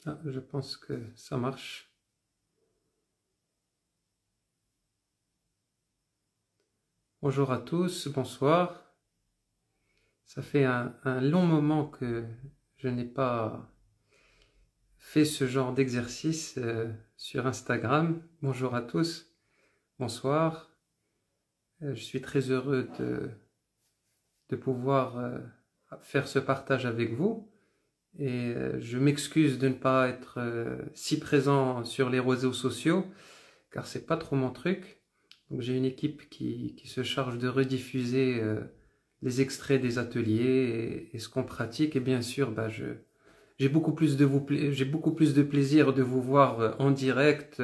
Ah, je pense que ça marche. Bonjour à tous, bonsoir. Ça fait un long moment que je n'ai pas fait ce genre d'exercice sur Instagram. Bonjour à tous, bonsoir. Je suis très heureux de pouvoir faire ce partage avec vous. Et je m'excuse de ne pas être si présent sur les réseaux sociaux, car c'est pas trop mon truc. Donc j'ai une équipe qui se charge de rediffuser les extraits des ateliers et ce qu'on pratique. Et bien sûr, j'ai beaucoup plus de plaisir de vous voir en direct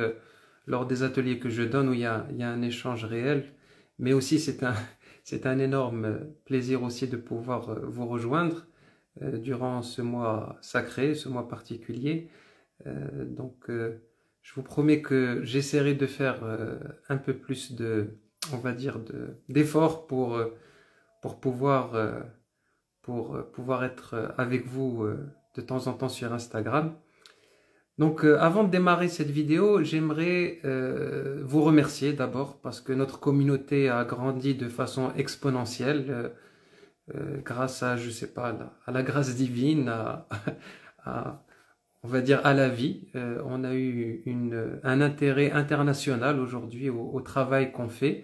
lors des ateliers que je donne où il y a un échange réel. Mais aussi c'est un énorme plaisir aussi de pouvoir vous rejoindre durant ce mois sacré, ce mois particulier. Je vous promets que j'essaierai de faire un peu plus on va dire, d'efforts pour pouvoir être avec vous de temps en temps sur Instagram. Donc, avant de démarrer cette vidéo, j'aimerais vous remercier d'abord parce que notre communauté a grandi de façon exponentielle grâce à, je sais pas, à la grâce divine, à, on va dire à la vie. On a eu un intérêt international aujourd'hui au travail qu'on fait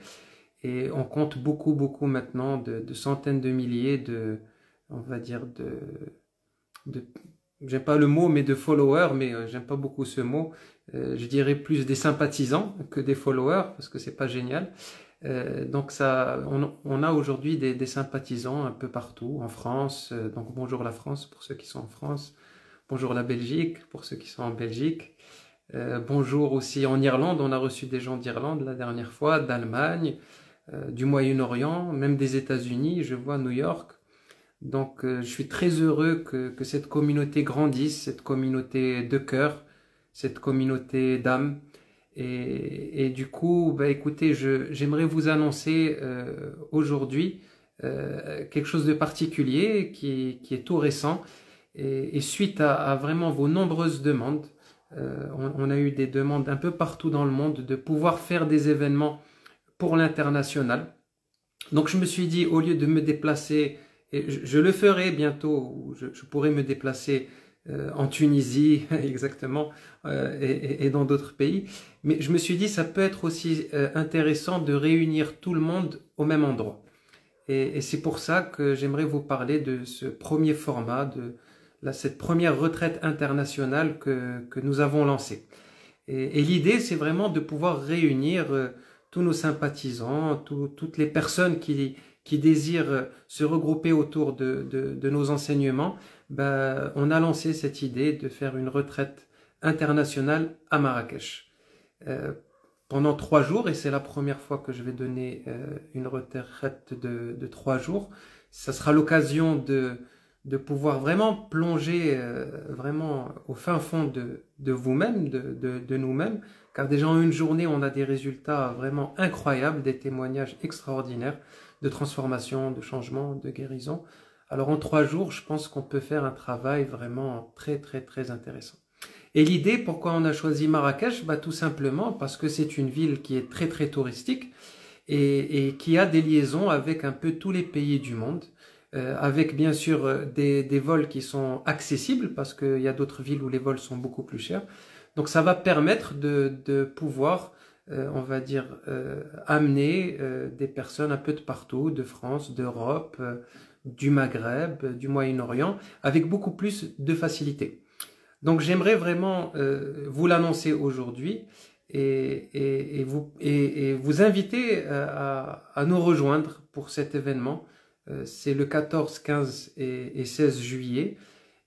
et on compte beaucoup maintenant de centaines de milliers on va dire de j'aime pas le mot mais de followers, mais j'aime pas beaucoup ce mot. Je dirais plus des sympathisants que des followers parce que c'est pas génial. On a aujourd'hui des sympathisants un peu partout en France. Donc bonjour la France pour ceux qui sont en France. Bonjour la Belgique pour ceux qui sont en Belgique. Bonjour aussi en Irlande. On a reçu des gens d'Irlande la dernière fois, d'Allemagne, du Moyen-Orient, même des États-Unis. Je vois New York. Donc je suis très heureux que cette communauté grandisse, cette communauté de cœur, cette communauté d'âme. Et du coup, écoutez, j'aimerais vous annoncer aujourd'hui quelque chose de particulier qui est tout récent. Et suite à vraiment vos nombreuses demandes, on a eu des demandes un peu partout dans le monde de pouvoir faire des événements pour l'international. Donc je me suis dit, au lieu de me déplacer, et je le ferai bientôt, je pourrai me déplacer en Tunisie exactement et dans d'autres pays, mais je me suis dit, ça peut être aussi intéressant de réunir tout le monde au même endroit. Et c'est pour ça que j'aimerais vous parler de ce premier format, cette première retraite internationale que nous avons lancée. Et l'idée, c'est vraiment de pouvoir réunir tous nos sympathisants, toutes les personnes qui désirent se regrouper autour de nos enseignements. On a lancé cette idée de faire une retraite internationale à Marrakech. Pendant 3 jours, et c'est la première fois que je vais donner une retraite de 3 jours, ça sera l'occasion de pouvoir vraiment plonger vraiment au fin fond de vous-même, de nous-mêmes, car déjà en une journée, on a des résultats vraiment incroyables, des témoignages extraordinaires de transformation, de changement, de guérison. Alors en 3 jours, je pense qu'on peut faire un travail vraiment très intéressant. Et l'idée, pourquoi on a choisi Marrakech? Tout simplement parce que c'est une ville qui est très touristique et qui a des liaisons avec un peu tous les pays du monde. Avec bien sûr des vols qui sont accessibles parce qu'il y a d'autres villes où les vols sont beaucoup plus chers. Donc ça va permettre de pouvoir, on va dire, amener des personnes un peu de partout, de France, d'Europe, du Maghreb, du Moyen-Orient, avec beaucoup plus de facilité. Donc j'aimerais vraiment vous l'annoncer aujourd'hui et vous inviter à nous rejoindre pour cet événement. C'est le 14, 15 et 16 juillet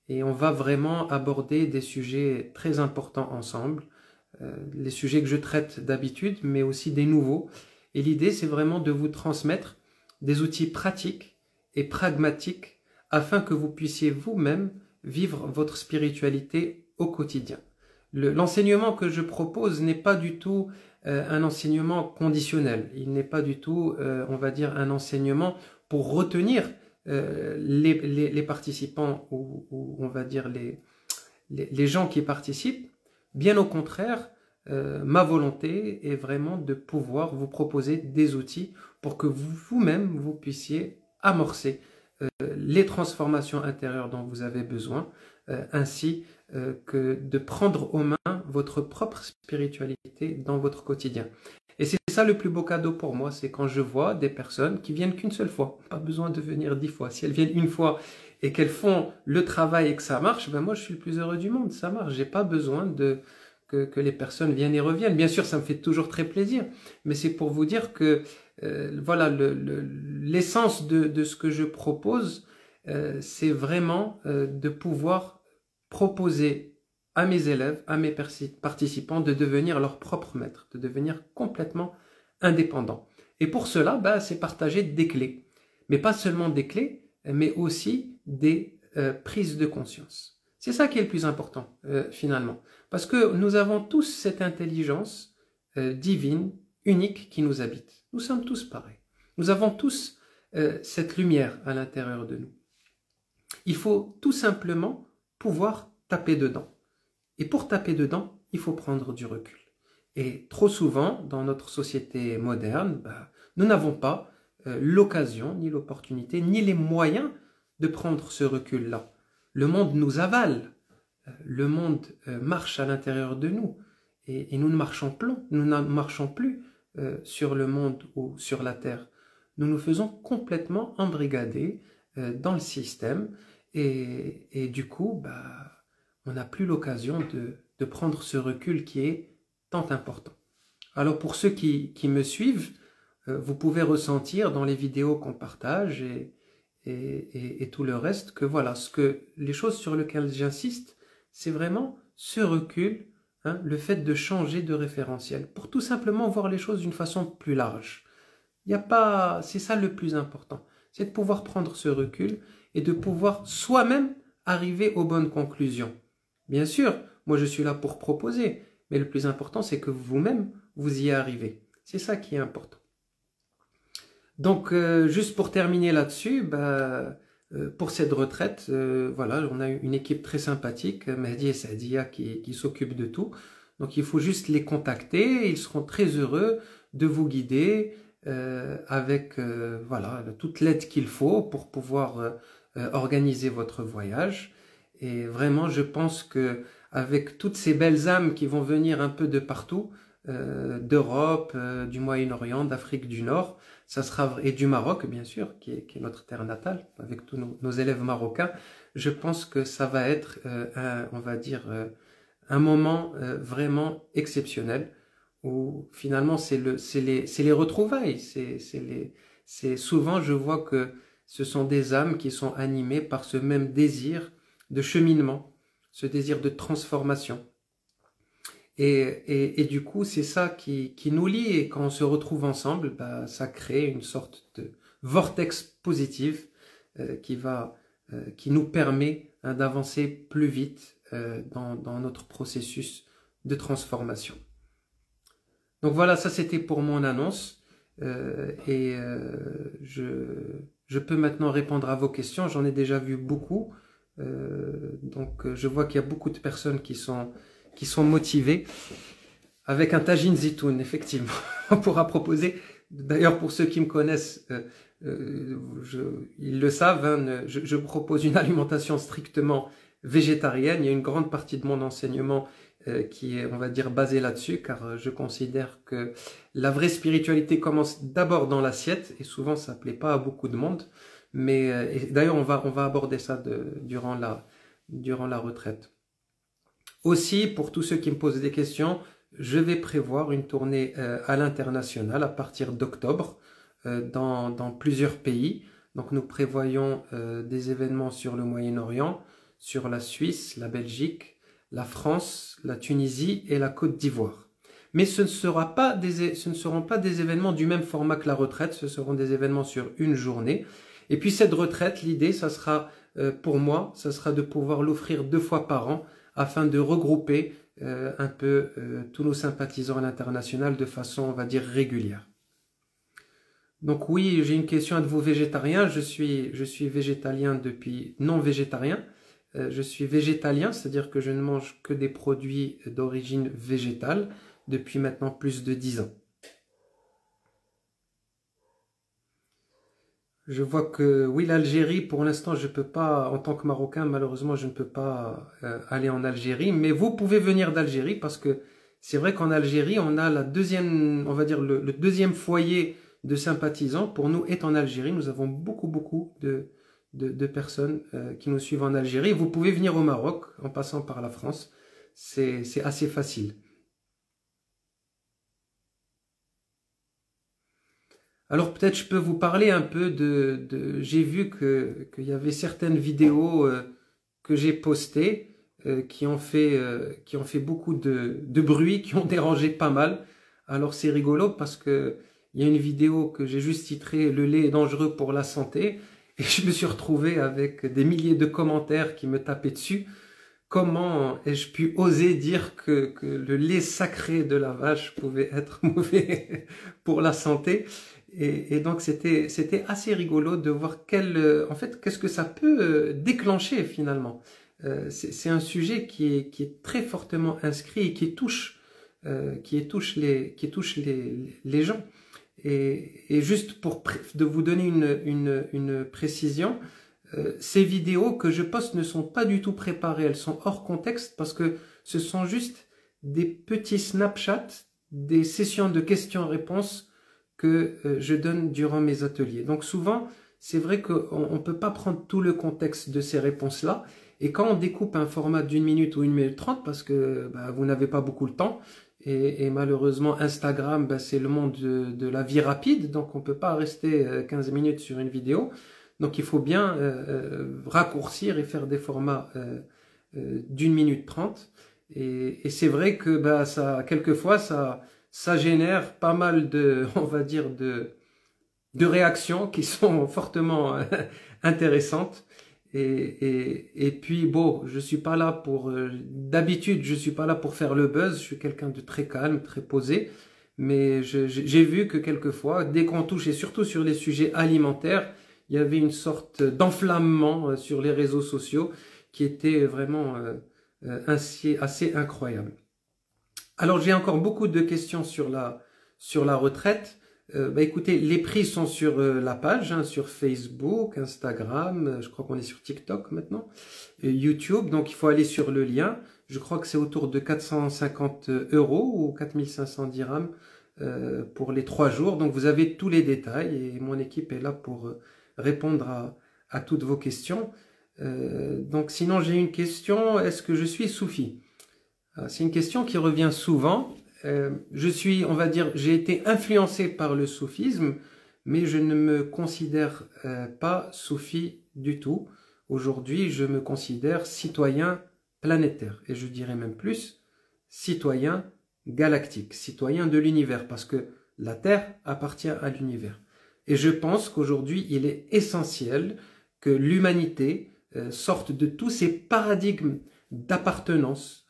et on va vraiment aborder des sujets très importants ensemble, les sujets que je traite d'habitude mais aussi des nouveaux. Et l'idée c'est vraiment de vous transmettre des outils pratiques et pragmatiques afin que vous puissiez vous-même vivre votre spiritualité au quotidien. L'enseignement que je propose n'est pas du tout un enseignement conditionnel, il n'est pas du tout, on va dire, un enseignement pour retenir les participants ou on va dire les gens qui participent. Bien au contraire, ma volonté est vraiment de pouvoir vous proposer des outils pour que vous-même, vous puissiez amorcer les transformations intérieures dont vous avez besoin, ainsi que de prendre en main votre propre spiritualité dans votre quotidien. Et c'est ça le plus beau cadeau pour moi, c'est quand je vois des personnes qui viennent qu'une seule fois, pas besoin de venir 10 fois. Si elles viennent une fois et qu'elles font le travail et que ça marche, ben moi je suis le plus heureux du monde, ça marche. J'ai pas besoin que les personnes viennent et reviennent. Bien sûr, ça me fait toujours très plaisir, mais c'est pour vous dire que voilà, l'essence de ce que je propose, c'est vraiment de pouvoir proposer à mes élèves, à mes participants, de devenir leur propre maître, de devenir complètement indépendants. Et pour cela, bah, c'est partager des clés. Mais pas seulement des clés, mais aussi des prises de conscience. C'est ça qui est le plus important, finalement. Parce que nous avons tous cette intelligence divine, unique, qui nous habite. Nous sommes tous pareils. Nous avons tous cette lumière à l'intérieur de nous. Il faut tout simplement pouvoir taper dedans. Et pour taper dedans, il faut prendre du recul. Et trop souvent, dans notre société moderne, bah, nous n'avons pas l'occasion, ni l'opportunité, ni les moyens de prendre ce recul-là. Le monde nous avale, le monde marche à l'intérieur de nous, et nous ne marchons plus sur le monde ou sur la terre. Nous nous faisons complètement embrigader dans le système, et du coup, bah, on n'a plus l'occasion de prendre ce recul qui est tant important. Alors pour ceux qui me suivent, vous pouvez ressentir dans les vidéos qu'on partage et tout le reste que voilà, les choses sur lesquelles j'insiste, c'est vraiment ce recul, hein, le fait de changer de référentiel pour tout simplement voir les choses d'une façon plus large. C'est ça le plus important, c'est de pouvoir prendre ce recul et de pouvoir soi-même arriver aux bonnes conclusions. Bien sûr, moi je suis là pour proposer, mais le plus important c'est que vous-même, vous y arrivez. C'est ça qui est important. Donc, juste pour terminer là-dessus, bah, pour cette retraite, voilà, on a une équipe très sympathique, Mehdi et Sadia, qui s'occupent de tout. Donc, il faut juste les contacter, ils seront très heureux de vous guider avec voilà, toute l'aide qu'il faut pour pouvoir organiser votre voyage. Et vraiment, je pense que avec toutes ces belles âmes qui vont venir un peu de partout, d'Europe, du Moyen-Orient, d'Afrique du Nord, ça sera, et du Maroc bien sûr, qui est notre terre natale, avec tous nos élèves marocains, je pense que ça va être, on va dire, un moment vraiment exceptionnel, où finalement c'est les retrouvailles, c'est souvent je vois que ce sont des âmes qui sont animées par ce même désir de cheminement, ce désir de transformation. Et du coup, c'est ça qui nous lie, et quand on se retrouve ensemble, bah, ça crée une sorte de vortex positif qui nous permet hein, d'avancer plus vite dans notre processus de transformation. Donc voilà, ça c'était pour mon annonce, je peux maintenant répondre à vos questions. J'en ai déjà vu beaucoup, donc je vois qu'il y a beaucoup de personnes qui sont motivés, avec un tagine zitoun, effectivement. On pourra proposer, d'ailleurs pour ceux qui me connaissent, ils le savent, hein, je propose une alimentation strictement végétarienne. Il y a une grande partie de mon enseignement qui est, on va dire, basée là-dessus, car je considère que la vraie spiritualité commence d'abord dans l'assiette, et souvent ça ne plaît pas à beaucoup de monde. Mais d'ailleurs on va aborder ça durant la retraite. Aussi, pour tous ceux qui me posent des questions, je vais prévoir une tournée à l'international à partir d'octobre dans plusieurs pays. Donc nous prévoyons des événements sur le Moyen-Orient, sur la Suisse, la Belgique, la France, la Tunisie et la Côte d'Ivoire. Mais ce ne seront pas des événements du même format que la retraite, ce seront des événements sur une journée. Et puis cette retraite, l'idée, ça sera pour moi, ça sera de pouvoir l'offrir 2 fois par an, afin de regrouper un peu tous nos sympathisants à l'international de façon, on va dire, régulière. Donc oui, j'ai une question à vous végétariens. Je suis végétalien depuis non végétarien, Je suis végétalien, c'est-à-dire que je ne mange que des produits d'origine végétale depuis maintenant plus de 10 ans. Je vois que oui, l'Algérie, pour l'instant, je peux pas, en tant que Marocain, malheureusement, je ne peux pas aller en Algérie, mais vous pouvez venir d'Algérie parce que c'est vrai qu'en Algérie, on a la deuxième, on va dire le deuxième foyer de sympathisants pour nous est en Algérie. Nous avons beaucoup de personnes qui nous suivent en Algérie. Vous pouvez venir au Maroc en passant par la France. C'est assez facile. Alors peut-être je peux vous parler un peu j'ai vu qu'il y avait certaines vidéos que j'ai postées qui ont fait beaucoup de bruit, qui ont dérangé pas mal. Alors c'est rigolo parce que il y a une vidéo que j'ai juste titrée "Le lait est dangereux pour la santé" et je me suis retrouvé avec des milliers de commentaires qui me tapaient dessus. Comment ai-je pu oser dire que le lait sacré de la vache pouvait être mauvais pour la santé? Et donc c'était assez rigolo de voir en fait, qu'est-ce que ça peut déclencher finalement. C'est un sujet qui est très fortement inscrit et qui touche les gens. Et juste de vous donner une précision, ces vidéos que je poste ne sont pas du tout préparées, elles sont hors contexte parce que ce sont juste des petits Snapchats, des sessions de questions-réponses que je donne durant mes ateliers. Donc souvent, c'est vrai qu'on ne peut pas prendre tout le contexte de ces réponses-là. Et quand on découpe un format d'1 minute ou 1 minute 30, parce que vous n'avez pas beaucoup le temps, et malheureusement Instagram, c'est le monde de la vie rapide, donc on ne peut pas rester 15 minutes sur une vidéo. Donc il faut bien raccourcir et faire des formats d'1 minute 30. Et c'est vrai que quelquefois ça génère pas mal on va dire, de réactions qui sont fortement intéressantes. Et puis bon, je suis pas là d'habitude, je suis pas là pour faire le buzz. Je suis quelqu'un de très calme, très posé. Mais j'ai vu que quelquefois, dès qu'on touche, et surtout sur les sujets alimentaires, il y avait une sorte d'enflammement sur les réseaux sociaux qui était vraiment assez incroyable. Alors j'ai encore beaucoup de questions sur la retraite. Écoutez, les prix sont sur la page, sur Facebook, Instagram, je crois qu'on est sur TikTok maintenant, YouTube, donc il faut aller sur le lien. Je crois que c'est autour de 450 € ou 4500 dirhams pour les 3 jours. Donc vous avez tous les détails et mon équipe est là pour répondre à toutes vos questions. Donc sinon j'ai une question, est-ce que je suis soufi? C'est une question qui revient souvent. On va dire, j'ai été influencé par le soufisme, mais je ne me considère pas soufi du tout. Aujourd'hui, je me considère citoyen planétaire, et je dirais même plus, citoyen galactique, citoyen de l'univers, parce que la Terre appartient à l'univers. Et je pense qu'aujourd'hui, il est essentiel que l'humanité sorte de tous ces paradigmes d'appartenance,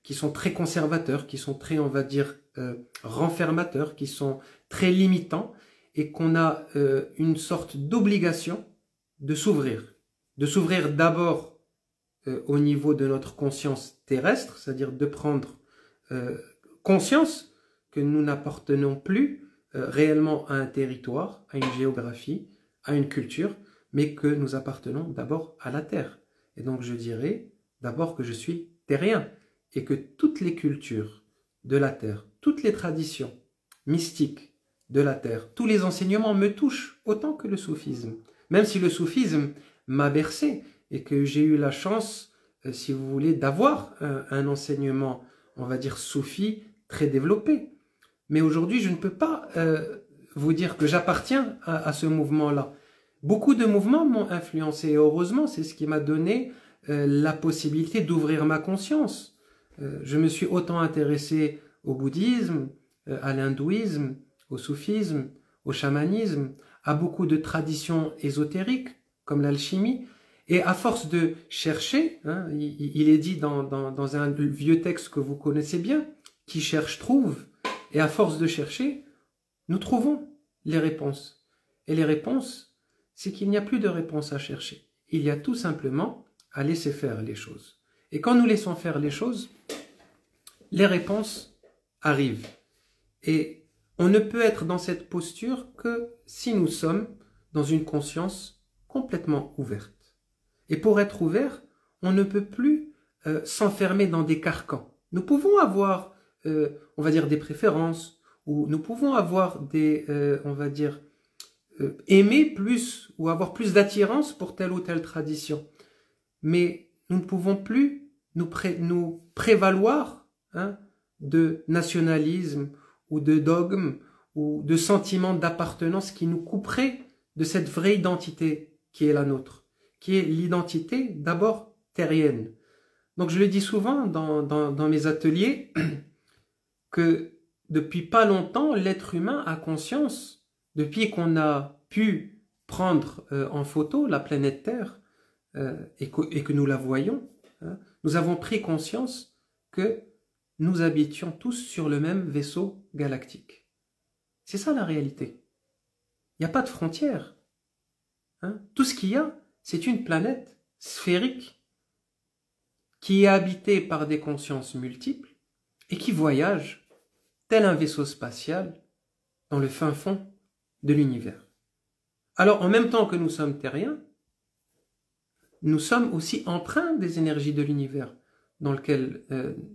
qui sont très conservateurs, qui sont très, on va dire, renfermateurs, qui sont très limitants, et qu'on a une sorte d'obligation de s'ouvrir. De s'ouvrir d'abord au niveau de notre conscience terrestre, c'est-à-dire de prendre conscience que nous n'appartenons plus réellement à un territoire, à une géographie, à une culture, mais que nous appartenons d'abord à la Terre. Et donc je dirais d'abord que je suis terrien, et que toutes les cultures de la Terre, toutes les traditions mystiques de la Terre, tous les enseignements me touchent autant que le soufisme. Même si le soufisme m'a bercé et que j'ai eu la chance, si vous voulez, d'avoir un enseignement, on va dire, soufi très développé. Mais aujourd'hui, je ne peux pas vous dire que j'appartiens à ce mouvement-là. Beaucoup de mouvements m'ont influencé et heureusement, c'est ce qui m'a donné la possibilité d'ouvrir ma conscience. Je me suis autant intéressé au bouddhisme, à l'hindouisme, au soufisme, au chamanisme, à beaucoup de traditions ésotériques comme l'alchimie. Et à force de chercher, il est dit dans un vieux texte que vous connaissez bien, qui cherche trouve. Et à force de chercher, nous trouvons les réponses. Et les réponses, c'est qu'il n'y a plus de réponse à chercher. Il y a tout simplement à laisser faire les choses. Et quand nous laissons faire les choses, les réponses arrivent. Et on ne peut être dans cette posture que si nous sommes dans une conscience complètement ouverte. Et pour être ouvert, on ne peut plus s'enfermer dans des carcans. Nous pouvons avoir, on va dire, des préférences, ou nous pouvons avoir des, on va dire, aimer plus ou avoir plus d'attirance pour telle ou telle tradition. Mais nous ne pouvons plus nous prévaloir de nationalisme ou de dogme ou de sentiment d'appartenance qui nous couperait de cette vraie identité qui est la nôtre, qui est l'identité d'abord terrienne. Donc je le dis souvent dans mes ateliers que depuis pas longtemps, l'être humain a conscience, depuis qu'on a pu prendre en photo la planète Terre et que nous la voyons, nous avons pris conscience que nous habitions tous sur le même vaisseau galactique. C'est ça la réalité. Il n'y a pas de frontières. Tout ce qu'il y a, c'est une planète sphérique qui est habitée par des consciences multiples et qui voyage tel un vaisseau spatial dans le fin fond de l'univers. Alors, en même temps que nous sommes terriens, nous sommes aussi empreints des énergies de l'univers dans lequel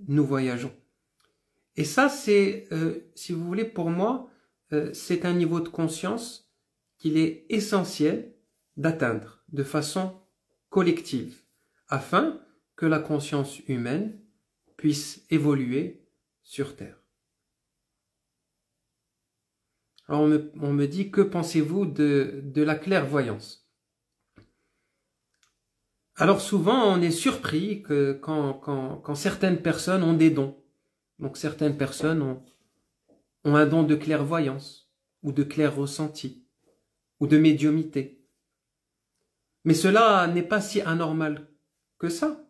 nous voyageons. Et ça, c'est, si vous voulez, pour moi, c'est un niveau de conscience qu'il est essentiel d'atteindre de façon collective, afin que la conscience humaine puisse évoluer sur Terre. Alors on me dit, que pensez-vous de la clairvoyance? Alors souvent on est surpris que quand certaines personnes ont des dons, donc certaines personnes ont un don de clairvoyance, ou de clair ressenti, ou de médiumnité. Mais cela n'est pas si anormal que ça.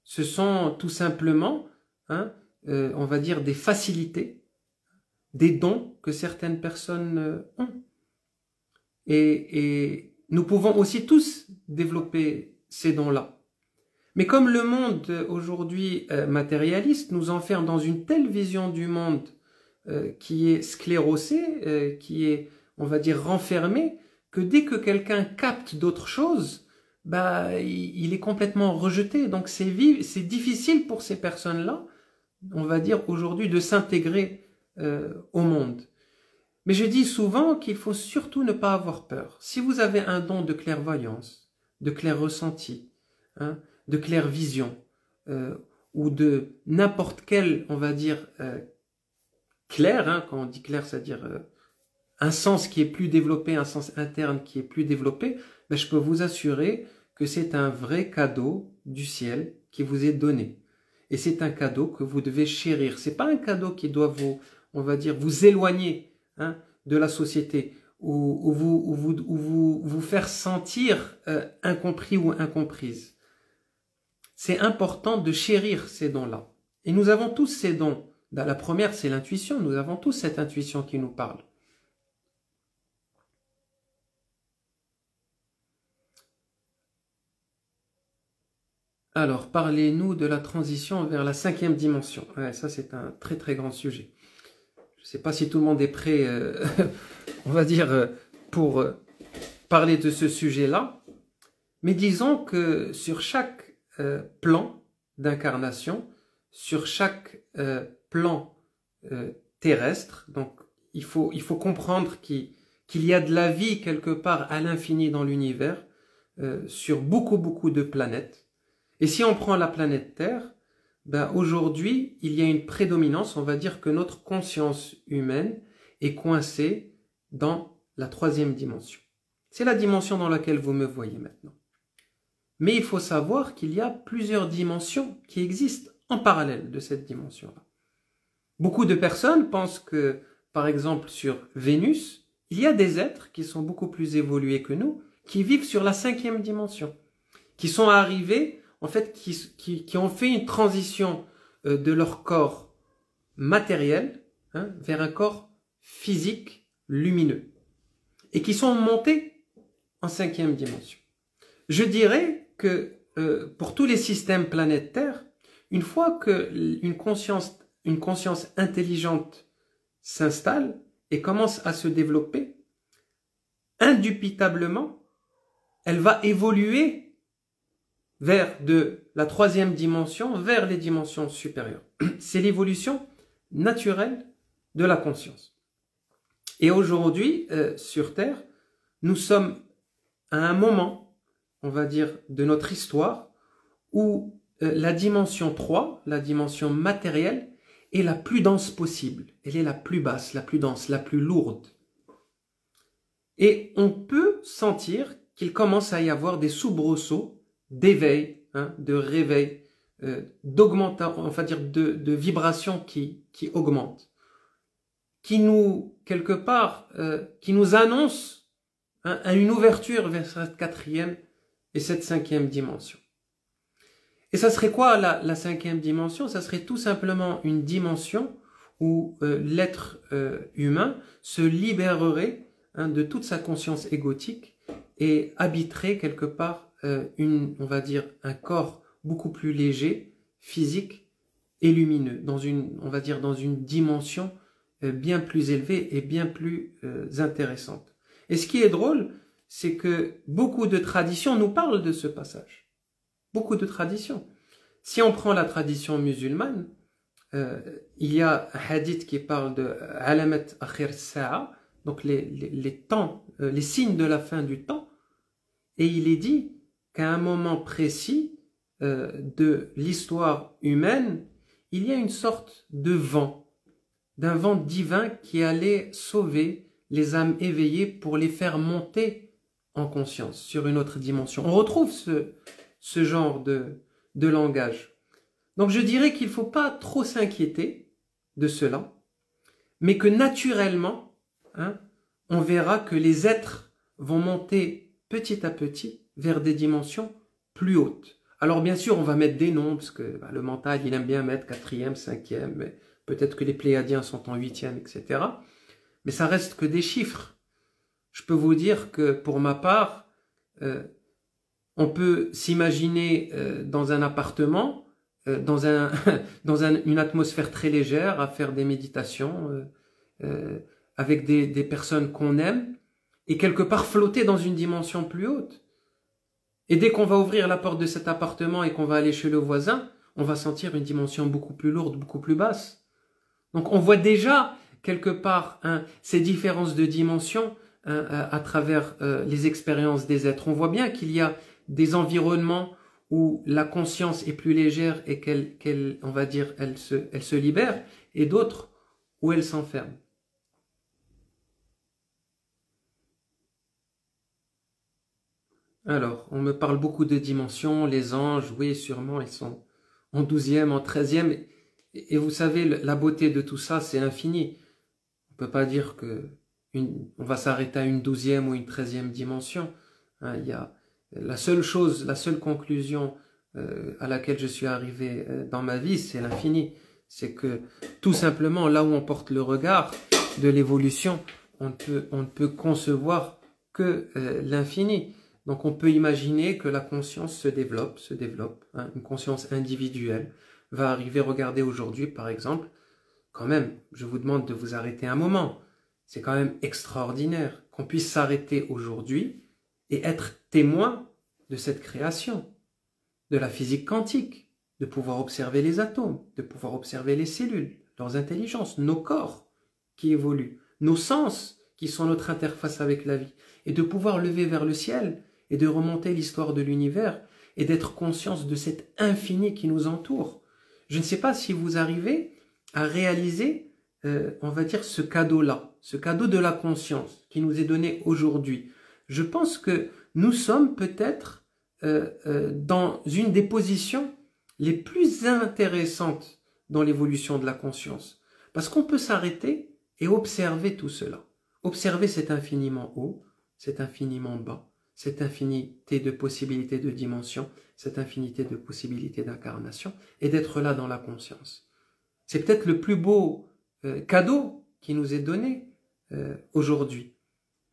Ce sont tout simplement, on va dire, des facilités, des dons que certaines personnes ont. Et nous pouvons aussi tous développer ces dons-là. Mais comme le monde aujourd'hui matérialiste nous enferme dans une telle vision du monde qui est sclérosée, qui est, on va dire, renfermée, que dès que quelqu'un capte d'autres choses, il est complètement rejeté. Donc c'est difficile pour ces personnes-là, on va dire aujourd'hui, de s'intégrer au monde. Mais je dis souvent qu'il faut surtout ne pas avoir peur. Si vous avez un don de clairvoyance, de clair ressenti, de claire vision, ou de n'importe quel, on va dire, clair, quand on dit clair, c'est-à-dire un sens qui est plus développé, un sens interne qui est plus développé, je peux vous assurer que c'est un vrai cadeau du ciel qui vous est donné. Et c'est un cadeau que vous devez chérir. C'est pas un cadeau qui doit vous, on va dire, vous éloigner de la société, ou vous faire sentir incompris ou incomprise. C'est important de chérir ces dons-là. Et nous avons tous ces dons. La première, c'est l'intuition. Nous avons tous cette intuition qui nous parle. Alors, parlez-nous de la transition vers la 5e dimension. Ouais, ça, c'est un très très grand sujet. Je ne sais pas si tout le monde est prêt, on va dire, pour parler de ce sujet-là. Mais disons que sur chaque plan d'incarnation, sur chaque plan terrestre, donc il faut comprendre qu'il y a de la vie quelque part à l'infini dans l'univers, sur beaucoup de planètes. Et si on prend la planète Terre, aujourd'hui, il y a une prédominance, on va dire que notre conscience humaine est coincée dans la 3e dimension. C'est la dimension dans laquelle vous me voyez maintenant. Mais il faut savoir qu'il y a plusieurs dimensions qui existent en parallèle de cette dimension-là. Beaucoup de personnes pensent que, par exemple, sur Vénus, il y a des êtres qui sont beaucoup plus évolués que nous, qui vivent sur la 5e dimension, qui sont arrivés, en fait, qui ont fait une transition de leur corps matériel vers un corps physique lumineux, et qui sont montés en 5e dimension. Je dirais que pour tous les systèmes planétaires, une fois qu'une conscience intelligente s'installe et commence à se développer, indubitablement, elle va évoluer vers de la troisième dimension, vers les dimensions supérieures. C'est l'évolution naturelle de la conscience. Et aujourd'hui, sur Terre, nous sommes à un moment, on va dire, de notre histoire où la dimension 3, la dimension matérielle, est la plus dense possible. Elle est la plus basse, la plus dense, la plus lourde. Et on peut sentir qu'il commence à y avoir des soubresauts d'éveil, de réveil, d'augmentation, on va dire de vibrations qui augmentent, qui nous, quelque part, qui nous annoncent à une ouverture vers cette quatrième et cette cinquième dimension. Et ça serait quoi la cinquième dimension? Ça serait tout simplement une dimension où l'être humain se libérerait de toute sa conscience égotique et habiterait quelque part on va dire, un corps beaucoup plus léger, physique et lumineux, on va dire, dans une dimension bien plus élevée et bien plus intéressante. Et ce qui est drôle, c'est que beaucoup de traditions nous parlent de ce passage. Beaucoup de traditions. Si on prend la tradition musulmane, il y a un hadith qui parle de alamat akhir sa'a, donc les temps, les signes de la fin du temps, et il est dit qu'à un moment précis de l'histoire humaine, il y a une sorte de vent, d'un vent divin qui allait sauver les âmes éveillées pour les faire monter en conscience sur une autre dimension. On retrouve ce genre de langage. Donc je dirais qu'il ne faut pas trop s'inquiéter de cela, mais que naturellement, on verra que les êtres vont monter petit à petit vers des dimensions plus hautes. Alors bien sûr, on va mettre des noms, parce que le mental, il aime bien mettre quatrième, cinquième, mais peut-être que les Pléiadiens sont en huitième, etc. Mais ça reste que des chiffres. Je peux vous dire que pour ma part, on peut s'imaginer dans un appartement, dans une atmosphère très légère, à faire des méditations avec des personnes qu'on aime, et quelque part flotter dans une dimension plus haute. Et dès qu'on va ouvrir la porte de cet appartement et qu'on va aller chez le voisin, on va sentir une dimension beaucoup plus lourde, beaucoup plus basse. Donc on voit déjà quelque part ces différences de dimension à travers les expériences des êtres. On voit bien qu'il y a des environnements où la conscience est plus légère et on va dire, elle se libère, et d'autres où elle s'enferme. Alors, on me parle beaucoup de dimensions, les anges, oui, sûrement, ils sont en 12e, en 13e, et vous savez, la beauté de tout ça, c'est infini. On ne peut pas dire on va s'arrêter à une 12e ou une 13e dimension. Il y a la seule conclusion à laquelle je suis arrivé dans ma vie, c'est l'infini. C'est que, tout simplement, là où on porte le regard de l'évolution, on ne peut concevoir que l'infini. Donc on peut imaginer que la conscience se développe, une conscience individuelle va arriver. Regardez aujourd'hui par exemple, quand même, je vous demande de vous arrêter un moment. C'est quand même extraordinaire qu'on puisse s'arrêter aujourd'hui et être témoin de cette création, de la physique quantique, de pouvoir observer les atomes, de pouvoir observer les cellules, leurs intelligences, nos corps qui évoluent, nos sens qui sont notre interface avec la vie, et de pouvoir lever vers le ciel et de remonter l'histoire de l'univers et d'être conscience de cet infini qui nous entoure. Je ne sais pas si vous arrivez à réaliser, on va dire, ce cadeau-là, ce cadeau de la conscience qui nous est donné aujourd'hui. Je pense que nous sommes peut-être dans une des positions les plus intéressantes dans l'évolution de la conscience. Parce qu'on peut s'arrêter et observer tout cela. Observer cet infiniment haut, cet infiniment bas, cette infinité de possibilités de dimensions, cette infinité de possibilités d'incarnation, et d'être là dans la conscience. C'est peut-être le plus beau cadeau qui nous est donné aujourd'hui.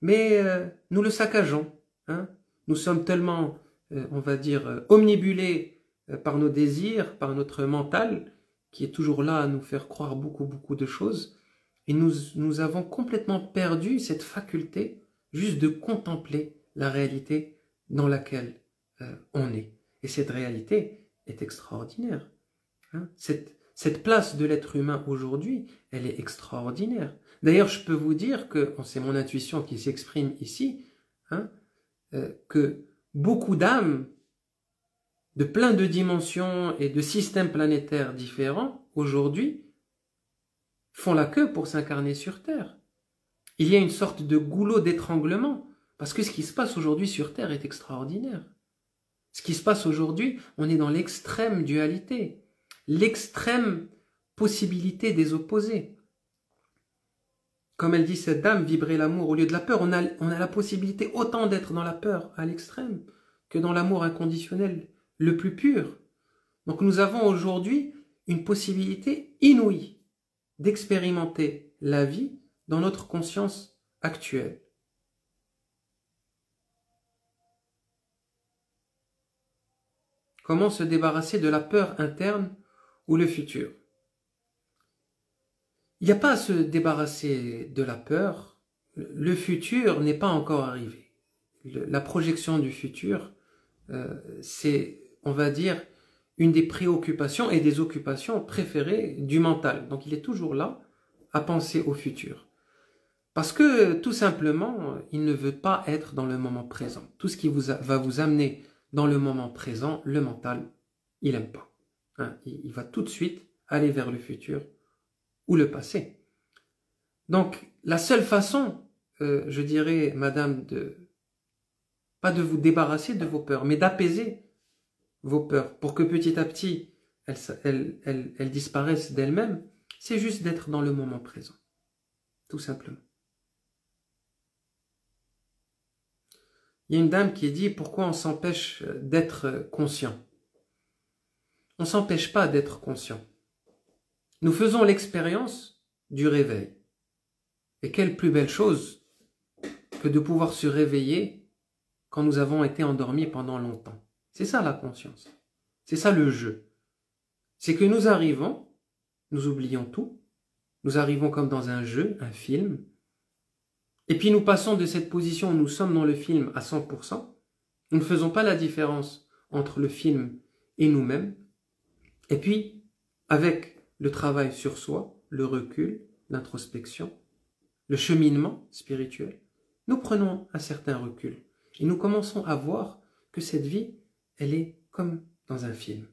Mais nous le saccageons. Nous sommes tellement on va dire, omnibulés par nos désirs, par notre mental, qui est toujours là à nous faire croire beaucoup de choses. Et nous avons complètement perdu cette faculté juste de contempler la réalité dans laquelle on est. Et cette réalité est extraordinaire. Hein. Cette place de l'être humain aujourd'hui, elle est extraordinaire. D'ailleurs, je peux vous dire que, c'est mon intuition qui s'exprime ici, hein, que beaucoup d'âmes de plein de dimensions et de systèmes planétaires différents, aujourd'hui, font la queue pour s'incarner sur Terre. Il y a une sorte de goulot d'étranglement, parce que ce qui se passe aujourd'hui sur Terre est extraordinaire. Ce qui se passe aujourd'hui, on est dans l'extrême dualité, l'extrême possibilité des opposés. Comme elle dit cette dame, vibrer l'amour au lieu de la peur, on a la possibilité autant d'être dans la peur à l'extrême que dans l'amour inconditionnel le plus pur. Donc nous avons aujourd'hui une possibilité inouïe d'expérimenter la vie dans notre conscience actuelle. Comment se débarrasser de la peur interne ou le futur? Il n'y a pas à se débarrasser de la peur. Le futur n'est pas encore arrivé. La projection du futur, c'est, on va dire, une des préoccupations et des occupations préférées du mental. Donc il est toujours là à penser au futur. Parce que, tout simplement, il ne veut pas être dans le moment présent. Tout ce qui va vous amener dans le moment présent, le mental, il n'aime pas. Hein, il va tout de suite aller vers le futur ou le passé. Donc, la seule façon, je dirais, madame, pas de vous débarrasser de vos peurs, mais d'apaiser vos peurs pour que petit à petit, elles disparaissent d'elles-mêmes, c'est juste d'être dans le moment présent. Tout simplement. Il y a une dame qui dit pourquoi on s'empêche d'être conscient. On ne s'empêche pas d'être conscient. Nous faisons l'expérience du réveil. Et quelle plus belle chose que de pouvoir se réveiller quand nous avons été endormis pendant longtemps. C'est ça la conscience. C'est ça le jeu. C'est que nous arrivons, nous oublions tout, nous arrivons comme dans un jeu, un film, et puis nous passons de cette position où nous sommes dans le film à 100%, nous ne faisons pas la différence entre le film et nous-mêmes, et puis avec le travail sur soi, le recul, l'introspection, le cheminement spirituel, nous prenons un certain recul et nous commençons à voir que cette vie, elle est comme dans un film.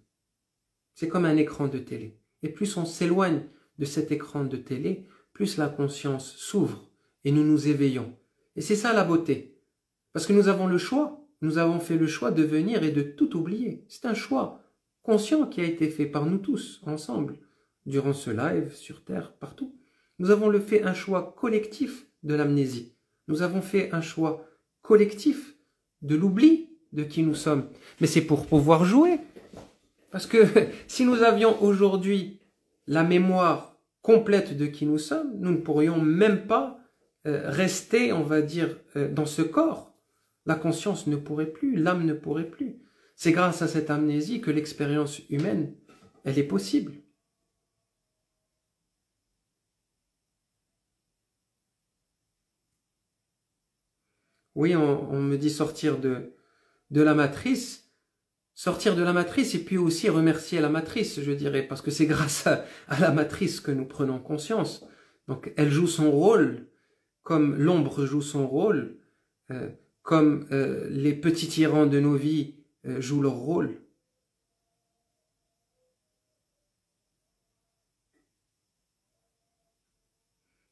C'est comme un écran de télé. Et plus on s'éloigne de cet écran de télé, plus la conscience s'ouvre et nous nous éveillons. Et c'est ça la beauté. Parce que nous avons le choix. Nous avons fait le choix de venir et de tout oublier. C'est un choix conscient qui a été fait par nous tous, ensemble, durant ce live, sur Terre, partout. Nous avons fait un choix collectif de l'amnésie. Nous avons fait un choix collectif de l'oubli de qui nous sommes. Mais c'est pour pouvoir jouer. Parce que si nous avions aujourd'hui la mémoire complète de qui nous sommes, nous ne pourrions même pas rester, on va dire, dans ce corps. La conscience ne pourrait plus, l'âme ne pourrait plus. C'est grâce à cette amnésie que l'expérience humaine, elle est possible. Oui, on me dit sortir de la matrice. Sortir de la matrice et puis aussi remercier la matrice, je dirais, parce que c'est grâce à la matrice que nous prenons conscience. Donc elle joue son rôle, comme l'ombre joue son rôle, comme les petits tyrans de nos vies jouent leur rôle.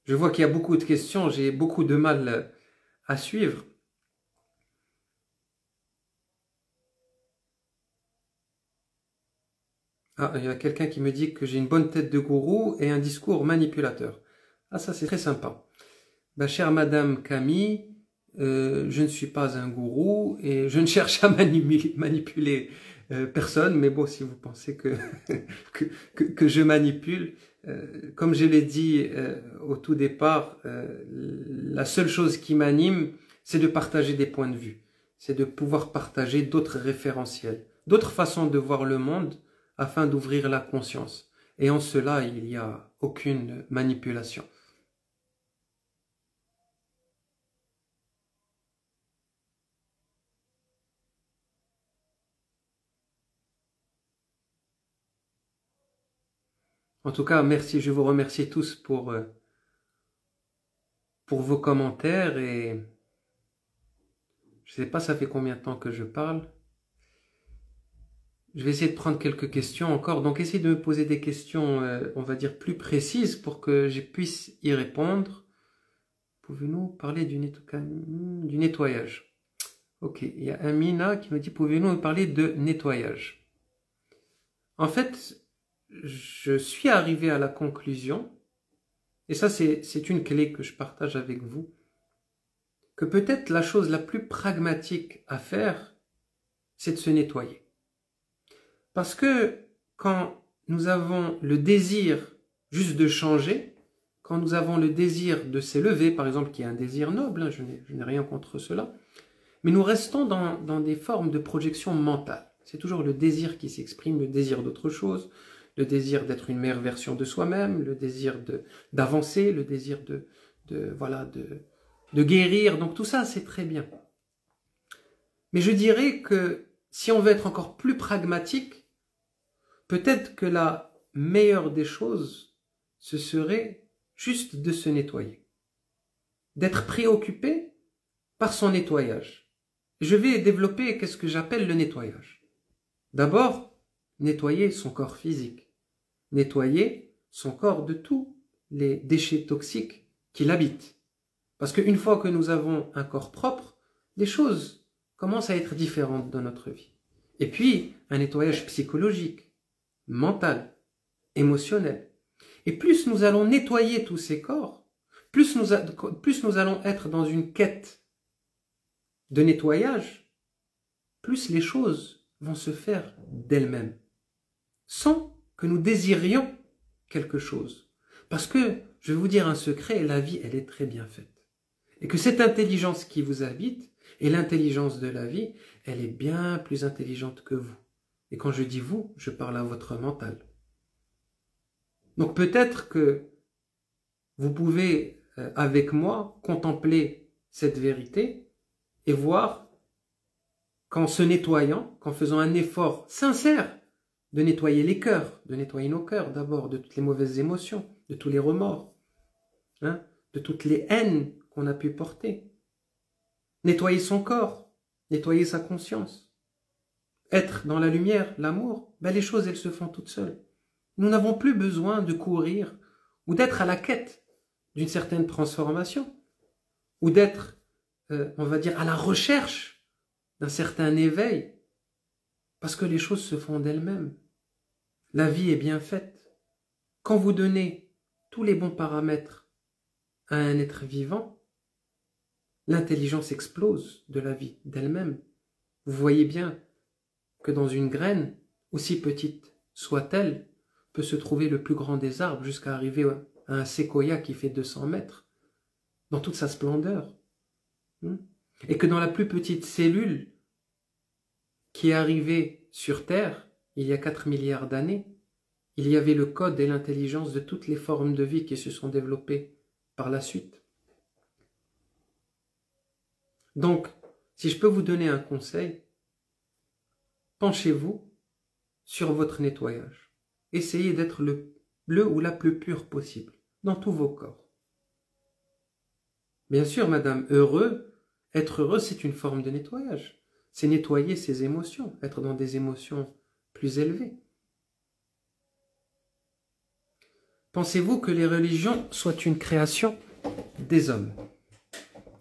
Je vois qu'il y a beaucoup de questions, j'ai beaucoup de mal à suivre. Ah, il y a quelqu'un qui me dit que j'ai une bonne tête de gourou et un discours manipulateur. Ah, ça c'est très sympa. Ben, chère Madame Camille, je ne suis pas un gourou et je ne cherche à manipuler personne, mais bon, si vous pensez que je manipule, comme je l'ai dit au tout départ, la seule chose qui m'anime, c'est de partager des points de vue. c'est de pouvoir partager d'autres référentiels, d'autres façons de voir le monde afin d'ouvrir la conscience. Et en cela, il n'y a aucune manipulation. En tout cas, merci, je vous remercie tous pour vos commentaires et je sais pas ça fait combien de temps que je parle. Je vais essayer de prendre quelques questions encore. Donc, essayez de me poser des questions, on va dire, plus précises pour que je puisse y répondre. Pouvez-nous parler du nettoyage? Ok, il y a Amina qui me dit, pouvez-nous parler de nettoyage? En fait, je suis arrivé à la conclusion, et ça c'est une clé que je partage avec vous, que peut-être la chose la plus pragmatique à faire, c'est de se nettoyer. Parce que quand nous avons le désir juste de changer, quand nous avons le désir de s'élever, par exemple, qui est un désir noble, hein, je n'ai rien contre cela, mais nous restons dans des formes de projection mentale. C'est toujours le désir qui s'exprime, le désir d'autre chose, le désir d'être une meilleure version de soi-même, le désir d'avancer, le désir de guérir. Donc tout ça, c'est très bien. Mais je dirais que si on veut être encore plus pragmatique, peut-être que la meilleure des choses, ce serait juste de se nettoyer. D'être préoccupé par son nettoyage. Je vais développer qu'est-ce que j'appelle le nettoyage. D'abord, nettoyer son corps physique. Nettoyer son corps de tous les déchets toxiques qui l'habitent. Parce qu'une fois que nous avons un corps propre, les choses commencent à être différentes dans notre vie. Et puis, un nettoyage psychologique, mental, émotionnel. Et plus nous allons nettoyer tous ces corps, plus nous allons être dans une quête de nettoyage, plus les choses vont se faire d'elles-mêmes, sans que nous désirions quelque chose. Parce que, je vais vous dire un secret, la vie, elle est très bien faite. Et que cette intelligence qui vous habite, et l'intelligence de la vie, elle est bien plus intelligente que vous. Et quand je dis vous, je parle à votre mental. Donc peut-être que vous pouvez, avec moi, contempler cette vérité et voir qu'en se nettoyant, qu'en faisant un effort sincère de nettoyer les cœurs, de nettoyer nos cœurs d'abord, de toutes les mauvaises émotions, de tous les remords, hein, de toutes les haines qu'on a pu porter. Nettoyer son corps, nettoyer sa conscience. Être dans la lumière, l'amour, ben les choses, elles se font toutes seules. Nous n'avons plus besoin de courir ou d'être à la quête d'une certaine transformation ou d'être, on va dire, à la recherche d'un certain éveil parce que les choses se font d'elles-mêmes. La vie est bien faite. Quand vous donnez tous les bons paramètres à un être vivant, l'intelligence explose de la vie d'elle-même. Vous voyez bien que dans une graine, aussi petite soit-elle, peut se trouver le plus grand des arbres jusqu'à arriver à un séquoia qui fait 200 mètres, dans toute sa splendeur. Et que dans la plus petite cellule qui est arrivée sur Terre, il y a 4 milliards d'années, il y avait le code et l'intelligence de toutes les formes de vie qui se sont développées par la suite. Donc, si je peux vous donner un conseil, penchez-vous sur votre nettoyage. Essayez d'être le ou la plus pure possible dans tous vos corps. Bien sûr, madame, être heureux, c'est une forme de nettoyage. C'est nettoyer ses émotions, être dans des émotions plus élevées. Pensez-vous que les religions soient une création des hommes?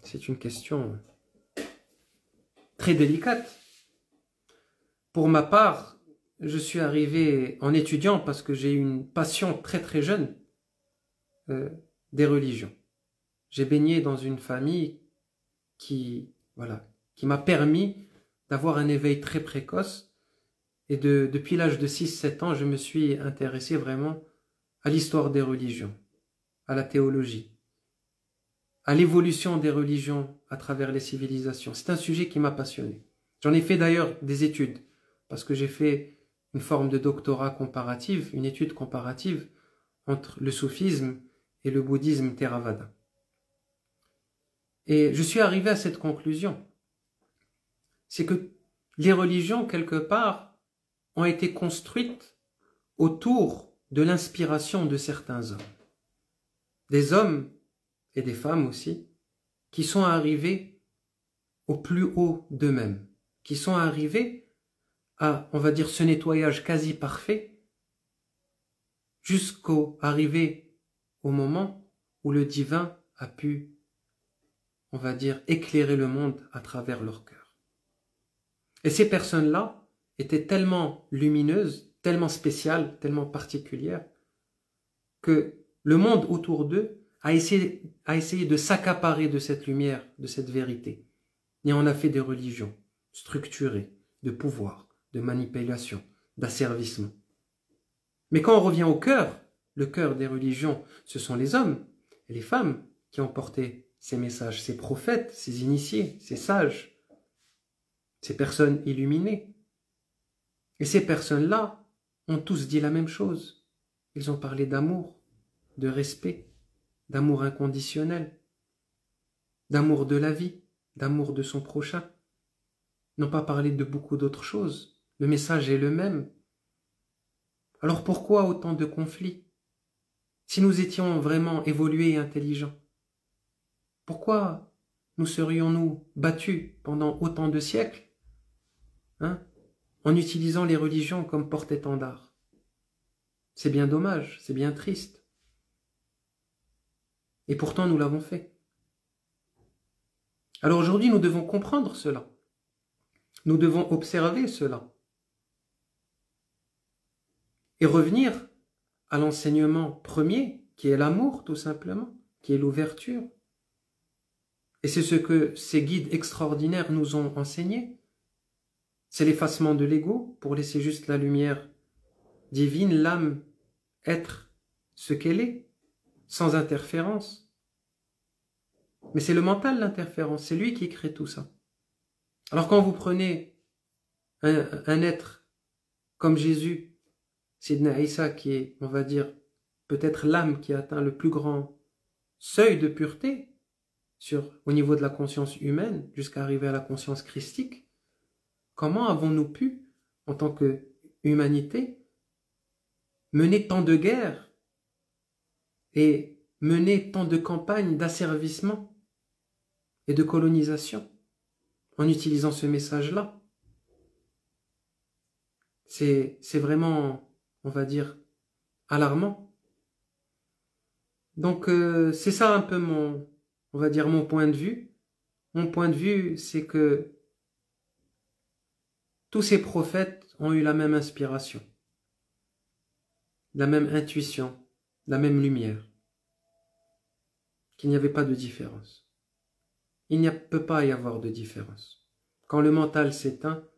C'est une question très délicate. Pour ma part, je suis arrivé en étudiant parce que j'ai eu une passion très très jeune des religions. J'ai baigné dans une famille qui m'a permis d'avoir un éveil très précoce et depuis l'âge de 6-7 ans, je me suis intéressé vraiment à l'histoire des religions, à la théologie, à l'évolution des religions à travers les civilisations. C'est un sujet qui m'a passionné. J'en ai fait d'ailleurs des études, parce que j'ai fait une forme de doctorat comparative, une étude comparative entre le soufisme et le bouddhisme Theravada. Et je suis arrivé à cette conclusion. C'est que les religions, quelque part, ont été construites autour de l'inspiration de certains hommes. Des hommes et des femmes aussi, qui sont arrivés au plus haut d'eux-mêmes, qui sont arrivés à, on va dire, ce nettoyage quasi parfait, jusqu'au arriver au moment où le divin a pu, on va dire, éclairer le monde à travers leur cœur. Et ces personnes-là étaient tellement lumineuses, tellement spéciales, tellement particulières, que le monde autour d'eux a essayé de s'accaparer de cette lumière, de cette vérité. Et on a fait des religions structurées, de pouvoir, de manipulation, d'asservissement. Mais quand on revient au cœur, le cœur des religions, ce sont les hommes et les femmes qui ont porté ces messages, ces prophètes, ces initiés, ces sages, ces personnes illuminées. Et ces personnes-là ont tous dit la même chose. Ils ont parlé d'amour, de respect, d'amour inconditionnel, d'amour de la vie, d'amour de son prochain. Ils n'ont pas parlé de beaucoup d'autres choses. Le message est le même. Alors pourquoi autant de conflits? Si nous étions vraiment évolués et intelligents, pourquoi nous serions-nous battus pendant autant de siècles en utilisant les religions comme porte-étendard? C'est bien dommage, c'est bien triste. Et pourtant nous l'avons fait. Alors aujourd'hui nous devons comprendre cela. Nous devons observer cela. Et revenir à l'enseignement premier, qui est l'amour tout simplement, qui est l'ouverture. Et c'est ce que ces guides extraordinaires nous ont enseigné. C'est l'effacement de l'ego pour laisser juste la lumière divine, l'âme, être ce qu'elle est, sans interférence. Mais c'est le mental l'interférence, c'est lui qui crée tout ça. Alors quand vous prenez un être comme Jésus, Sidna Isa, qui est, on va dire, peut-être l'âme qui atteint le plus grand seuil de pureté au niveau de la conscience humaine, jusqu'à arriver à la conscience christique, comment avons-nous pu, en tant qu'humanité, mener tant de guerres et mener tant de campagnes d'asservissement et de colonisation en utilisant ce message-là? C'est vraiment, on va dire, alarmant. Donc c'est ça un peu on va dire mon point de vue. Mon point de vue, c'est que tous ces prophètes ont eu la même inspiration, la même intuition, la même lumière, qu'il n'y avait pas de différence. Il ne peut pas y avoir de différence. Quand le mental s'éteint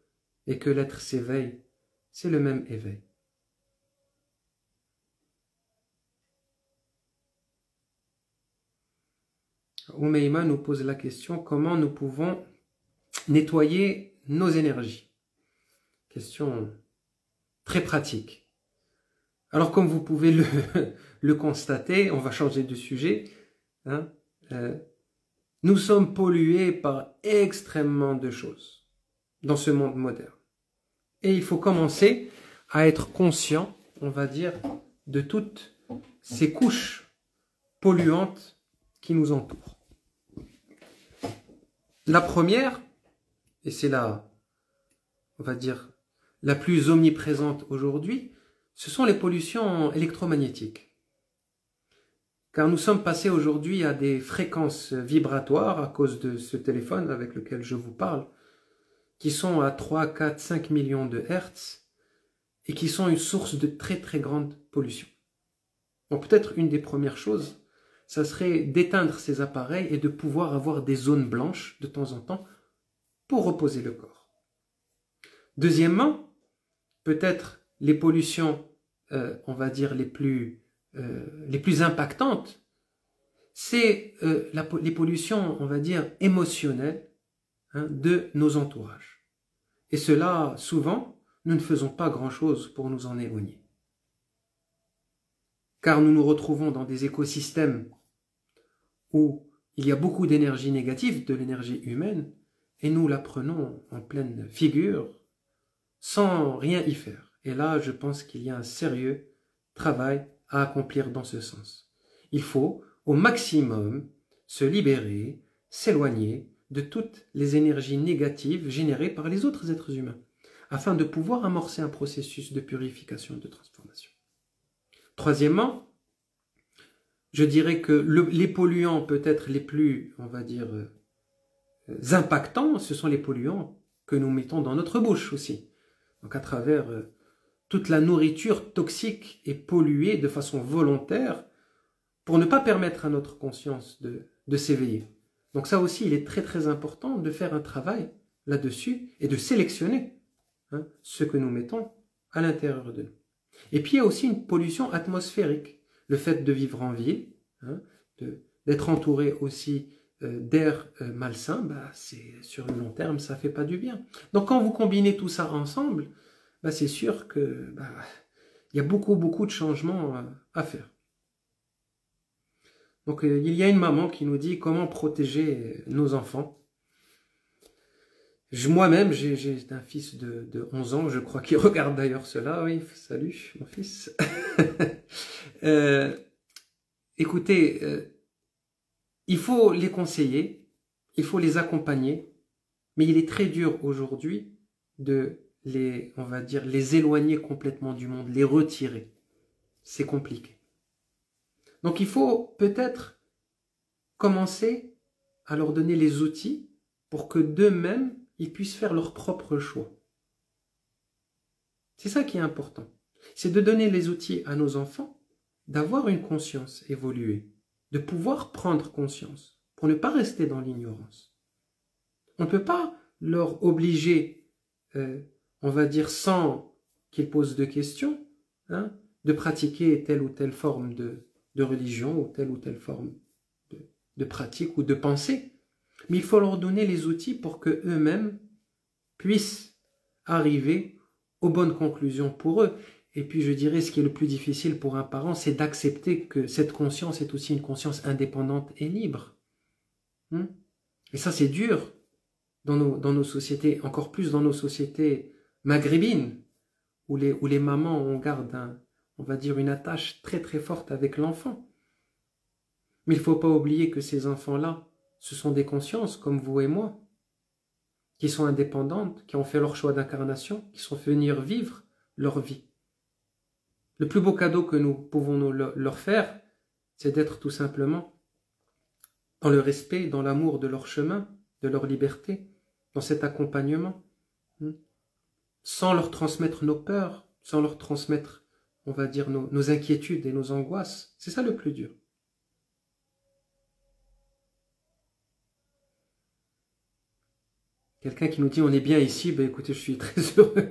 et que l'être s'éveille, c'est le même éveil. Oumeima nous pose la question: comment nous pouvons nettoyer nos énergies? Question très pratique. Alors comme vous pouvez le constater, on va changer de sujet. Nous sommes pollués par extrêmement de choses dans ce monde moderne. Et il faut commencer à être conscient, on va dire, de toutes ces couches polluantes qui nous entourent. La première, et c'est on va dire, la plus omniprésente aujourd'hui, ce sont les pollutions électromagnétiques. Car nous sommes passés aujourd'hui à des fréquences vibratoires à cause de ce téléphone avec lequel je vous parle, qui sont à 3, 4, 5 millions de Hertz et qui sont une source de très très grande pollution. Donc peut-être une des premières choses, ça serait d'éteindre ces appareils et de pouvoir avoir des zones blanches de temps en temps pour reposer le corps. Deuxièmement, peut-être les pollutions, on va dire les plus impactantes, c'est les pollutions, on va dire, émotionnelles, hein, de nos entourages. Et cela, souvent, nous ne faisons pas grand-chose pour nous en éloigner. Car nous nous retrouvons dans des écosystèmes où il y a beaucoup d'énergie négative, de l'énergie humaine, et nous la prenons en pleine figure, sans rien y faire. Et là, je pense qu'il y a un sérieux travail à accomplir dans ce sens. Il faut, au maximum, se libérer, s'éloigner de toutes les énergies négatives générées par les autres êtres humains, afin de pouvoir amorcer un processus de purification et de transformation. Troisièmement, je dirais que les polluants peut-être les plus, on va dire, impactants, ce sont les polluants que nous mettons dans notre bouche aussi. Donc à travers toute la nourriture toxique et polluée de façon volontaire pour ne pas permettre à notre conscience de s'éveiller. Donc ça aussi, il est très très important de faire un travail là-dessus et de sélectionner, hein, ce que nous mettons à l'intérieur de nous. Et puis il y a aussi une pollution atmosphérique. Le fait de vivre en ville, hein, d'être entouré aussi d'air malsain, sur le long terme, ça ne fait pas du bien. Donc quand vous combinez tout ça ensemble, c'est sûr que il y a beaucoup de changements à faire. Donc il y a une maman qui nous dit comment protéger nos enfants. Moi-même, j'ai un fils de 11 ans, je crois qu'il regarde d'ailleurs cela. Oui, salut mon fils. Écoutez, il faut les conseiller, il faut les accompagner, mais il est très dur aujourd'hui de on va dire, les éloigner complètement du monde, les retirer. C'est compliqué. Donc il faut peut-être commencer à leur donner les outils pour que d'eux-mêmes, ils puissent faire leur propre choix. C'est ça qui est important. C'est de donner les outils à nos enfants, d'avoir une conscience évoluée, de pouvoir prendre conscience, pour ne pas rester dans l'ignorance. On ne peut pas leur obliger, on va dire sans qu'ils posent de questions, hein, de pratiquer telle ou telle forme de religion ou telle forme de pratique ou de pensée. Mais il faut leur donner les outils pour qu'eux-mêmes puissent arriver aux bonnes conclusions pour eux. Et puis je dirais, ce qui est le plus difficile pour un parent, c'est d'accepter que cette conscience est aussi une conscience indépendante et libre. Et ça, c'est dur dans nos sociétés, encore plus dans nos sociétés maghrébines, où les mamans, on garde, on va dire, une attache très très forte avec l'enfant. Mais il ne faut pas oublier que ces enfants-là, ce sont des consciences comme vous et moi, qui sont indépendantes, qui ont fait leur choix d'incarnation, qui sont venir vivre leur vie. Le plus beau cadeau que nous pouvons leur faire, c'est d'être tout simplement dans le respect, dans l'amour de leur chemin, de leur liberté, dans cet accompagnement, sans leur transmettre nos peurs, sans leur transmettre, on va dire, nos inquiétudes et nos angoisses. C'est ça le plus dur. Quelqu'un qui nous dit on est bien ici, écoutez, je suis très heureux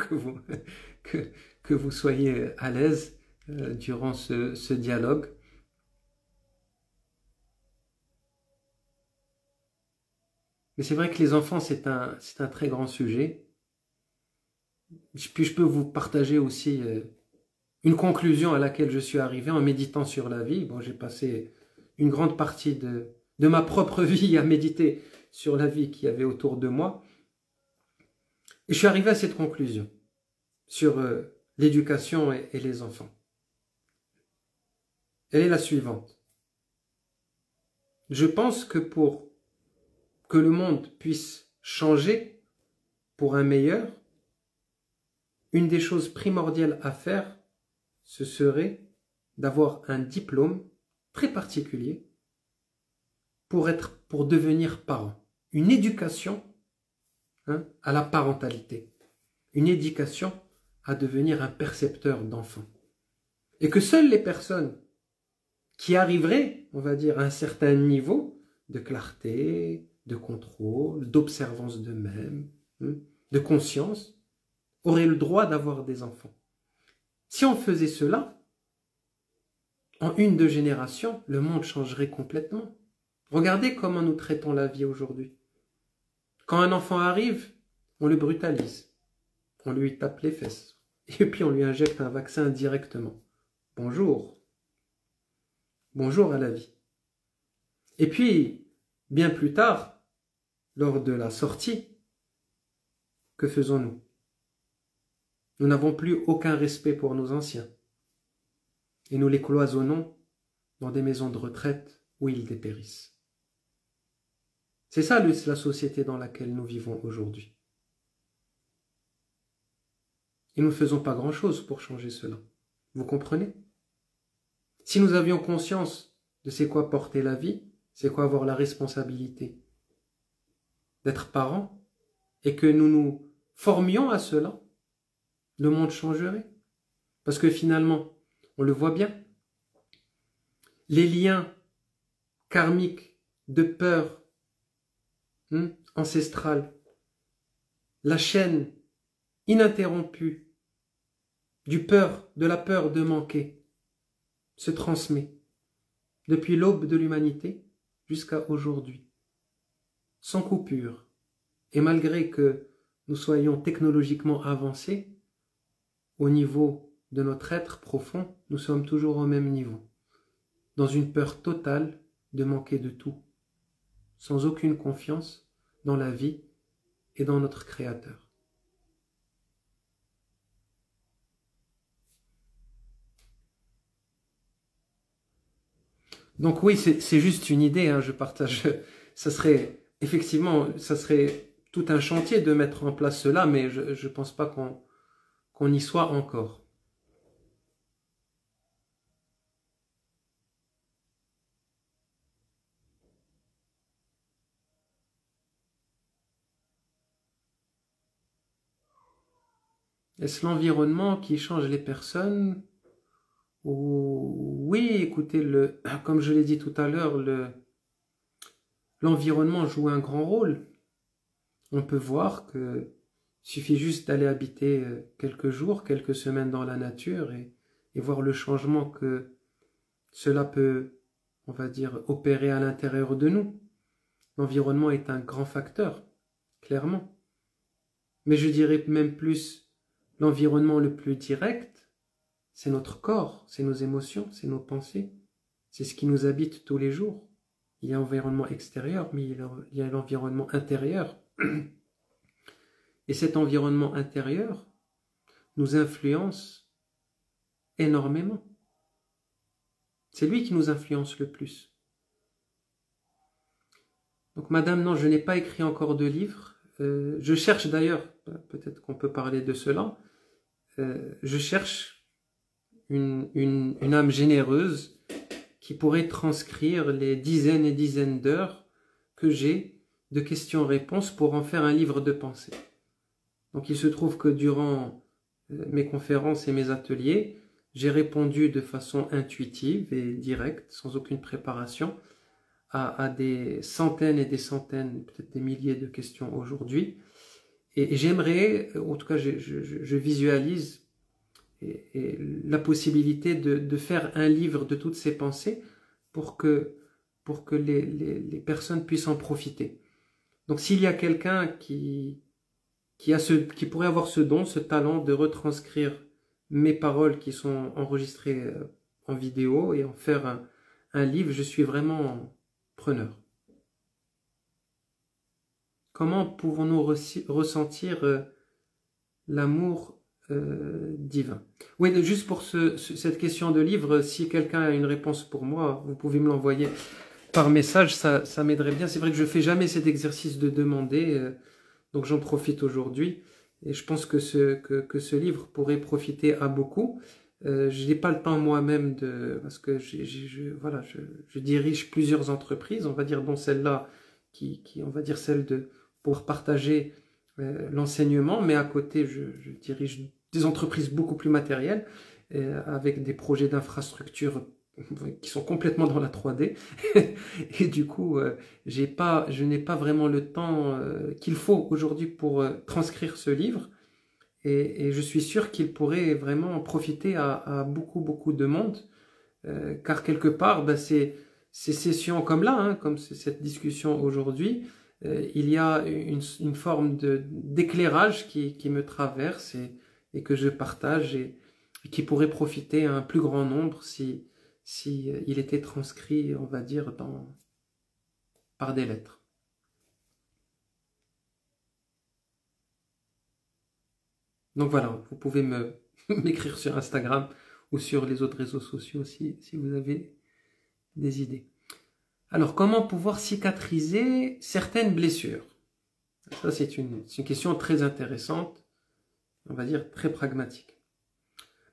que vous soyez à l'aise durant ce dialogue. Mais c'est vrai que les enfants, c'est un très grand sujet. Puis je peux vous partager aussi une conclusion à laquelle je suis arrivé en méditant sur la vie. Bon, j'ai passé une grande partie de ma propre vie à méditer sur la vie qu'il y avait autour de moi. Et je suis arrivé à cette conclusion sur l'éducation et les enfants. Elle est la suivante. Je pense que pour que le monde puisse changer pour un meilleur, une des choses primordiales à faire, ce serait d'avoir un diplôme très particulier pour devenir parent. Une éducation à la parentalité. Une éducation à devenir un percepteur d'enfants. Et que seules les personnes qui arriveraient, on va dire, à un certain niveau de clarté, de contrôle, d'observance d'eux-mêmes, de conscience, auraient le droit d'avoir des enfants. Si on faisait cela, en 1-2 générations, le monde changerait complètement. Regardez comment nous traitons la vie aujourd'hui. Quand un enfant arrive, on le brutalise. On lui tape les fesses. Et puis on lui injecte un vaccin directement. Bonjour. Bonjour à la vie. Et puis, bien plus tard, lors de la sortie, que faisons-nous? Nous n'avons plus aucun respect pour nos anciens. Et nous les cloisonnons dans des maisons de retraite où ils dépérissent. C'est ça la société dans laquelle nous vivons aujourd'hui. Et nous ne faisons pas grand-chose pour changer cela. Vous comprenez? Si nous avions conscience de c'est quoi porter la vie, c'est quoi avoir la responsabilité d'être parents, et que nous nous formions à cela, le monde changerait. Parce que finalement, on le voit bien, les liens karmiques de peur ancestrale, la chaîne ininterrompue de la peur de manquer, se transmet depuis l'aube de l'humanité jusqu'à aujourd'hui, sans coupure. Et malgré que nous soyons technologiquement avancés, au niveau de notre être profond, nous sommes toujours au même niveau, dans une peur totale de manquer de tout, sans aucune confiance dans la vie et dans notre Créateur. Donc oui, c'est juste une idée, je partage. Ça serait, effectivement, ça serait tout un chantier de mettre en place cela, mais je ne pense pas qu'on y soit encore. Est-ce l'environnement qui change les personnes? Oui, écoutez, comme je l'ai dit tout à l'heure, l'environnement joue un grand rôle. On peut voir qu'il suffit juste d'aller habiter quelques jours, quelques semaines dans la nature et voir le changement que cela peut, on va dire, opérer à l'intérieur de nous. L'environnement est un grand facteur, clairement. Mais je dirais même plus, l'environnement le plus direct, c'est notre corps, c'est nos émotions, c'est nos pensées, c'est ce qui nous habite tous les jours. Il y a l'environnement extérieur, mais il y a l'environnement intérieur. Et cet environnement intérieur nous influence énormément. C'est lui qui nous influence le plus. Donc madame, non, je n'ai pas écrit encore de livre. Je cherche d'ailleurs, peut-être qu'on peut parler de cela, je cherche une âme généreuse qui pourrait transcrire les dizaines et dizaines d'heures que j'ai de questions-réponses pour en faire un livre de pensée. Donc il se trouve que durant mes conférences et mes ateliers, j'ai répondu de façon intuitive et directe, sans aucune préparation, à des centaines et des centaines, peut-être des milliers de questions aujourd'hui. Et j'aimerais, en tout cas je visualise la possibilité de faire un livre de toutes ces pensées pour que les personnes puissent en profiter. Donc s'il y a quelqu'un qui pourrait avoir ce don, ce talent de retranscrire mes paroles qui sont enregistrées en vidéo et en faire un livre, je suis vraiment preneur. Comment pouvons-nous ressentir l'amour divin? Oui, juste pour cette question de livre, si quelqu'un a une réponse pour moi, vous pouvez me l'envoyer par message, ça m'aiderait bien. C'est vrai que je ne fais jamais cet exercice de demander, donc j'en profite aujourd'hui. Et je pense que ce livre pourrait profiter à beaucoup. Je n'ai pas le temps moi-même parce que je dirige plusieurs entreprises, on va dire, dont celle-là, on va dire celle pour partager l'enseignement, mais à côté, je dirige des entreprises beaucoup plus matérielles, avec des projets d'infrastructure qui sont complètement dans la 3D. Et du coup, je n'ai pas vraiment le temps qu'il faut aujourd'hui pour transcrire ce livre. Et je suis sûr qu'il pourrait vraiment profiter à beaucoup de monde, car quelque part, ces sessions comme là, hein, comme cette discussion aujourd'hui, il y a une forme d'éclairage qui me traverse et que je partage et qui pourrait profiter à un plus grand nombre si il était transcrit, on va dire, par des lettres. Donc voilà, vous pouvez m'écrire sur Instagram ou sur les autres réseaux sociaux si vous avez des idées. Alors, comment pouvoir cicatriser certaines blessures? Ça, c'est une question très intéressante, on va dire très pragmatique.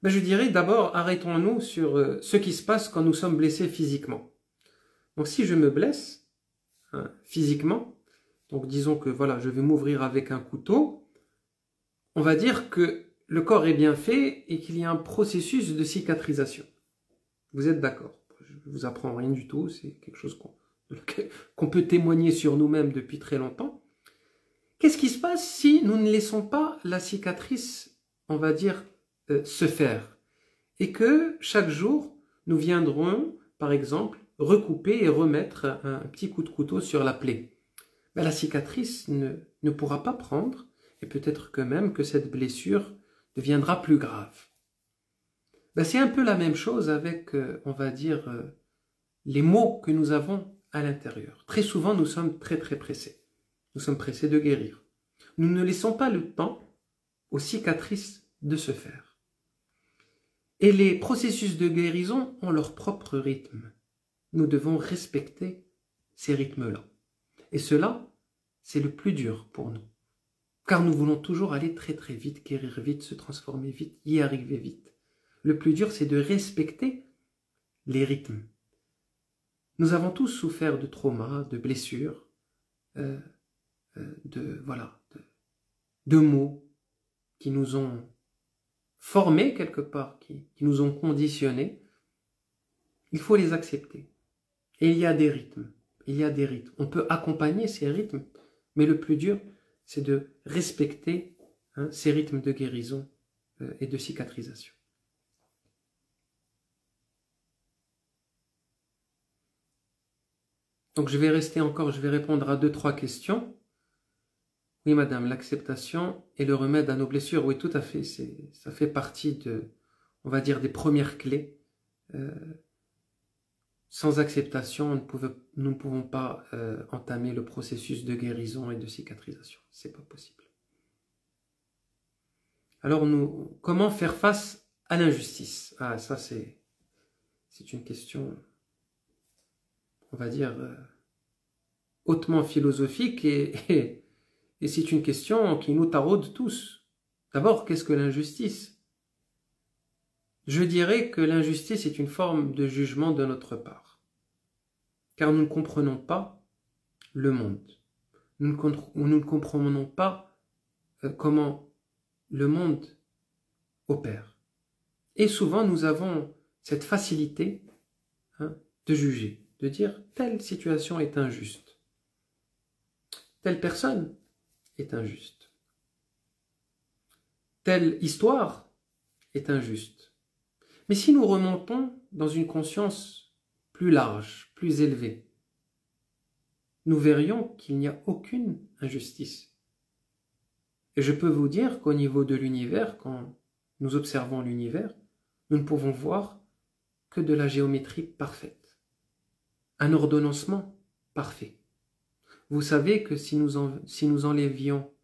Ben, je dirais d'abord, arrêtons-nous sur ce qui se passe quand nous sommes blessés physiquement. Donc, si je me blesse physiquement, donc disons que voilà, je vais m'ouvrir avec un couteau, on va dire que le corps est bien fait et qu'il y a un processus de cicatrisation. Vous êtes d'accord? Je ne vous apprends rien du tout, c'est quelque chose qu'on peut témoigner sur nous-mêmes depuis très longtemps. Qu'est-ce qui se passe si nous ne laissons pas la cicatrice, on va dire, se faire? Et que chaque jour, nous viendrons, par exemple, recouper et remettre un petit coup de couteau sur la plaie. Ben, la cicatrice ne pourra pas prendre, et peut-être que même que cette blessure deviendra plus grave. Ben, c'est un peu la même chose avec, on va dire, les maux que nous avons à l'intérieur. Très souvent, nous sommes très pressés. Nous sommes pressés de guérir. Nous ne laissons pas le temps aux cicatrices de se faire. Et les processus de guérison ont leur propre rythme. Nous devons respecter ces rythmes-là. Et cela, c'est le plus dur pour nous. Car nous voulons toujours aller très vite, guérir vite, se transformer vite, y arriver vite. Le plus dur, c'est de respecter les rythmes. Nous avons tous souffert de traumas, de blessures, de maux qui nous ont formés quelque part, qui nous ont conditionnés. Il faut les accepter. Et il y a des rythmes. On peut accompagner ces rythmes, mais le plus dur, c'est de respecter ces rythmes de guérison et de cicatrisation. Donc je vais répondre à 2-3 questions. Oui madame, l'acceptation est le remède à nos blessures. Oui, tout à fait, ça fait partie on va dire, des premières clés. Sans acceptation, nous ne pouvons pas entamer le processus de guérison et de cicatrisation. C'est pas possible. Alors comment faire face à l'injustice? Ah, ça c'est une question, on va dire, hautement philosophique et c'est une question qui nous taraude tous. D'abord, qu'est-ce que l'injustice? Je dirais que l'injustice est une forme de jugement de notre part, car nous ne comprenons pas le monde. Nous ne comprenons pas comment le monde opère. Et souvent, nous avons cette facilité de juger, de dire telle situation est injuste, telle personne est injuste, telle histoire est injuste. Mais si nous remontons dans une conscience plus large, plus élevée, nous verrions qu'il n'y a aucune injustice. Et je peux vous dire qu'au niveau de l'univers, quand nous observons l'univers, nous ne pouvons voir que de la géométrie parfaite, un ordonnancement parfait. Vous savez que si nous enlevions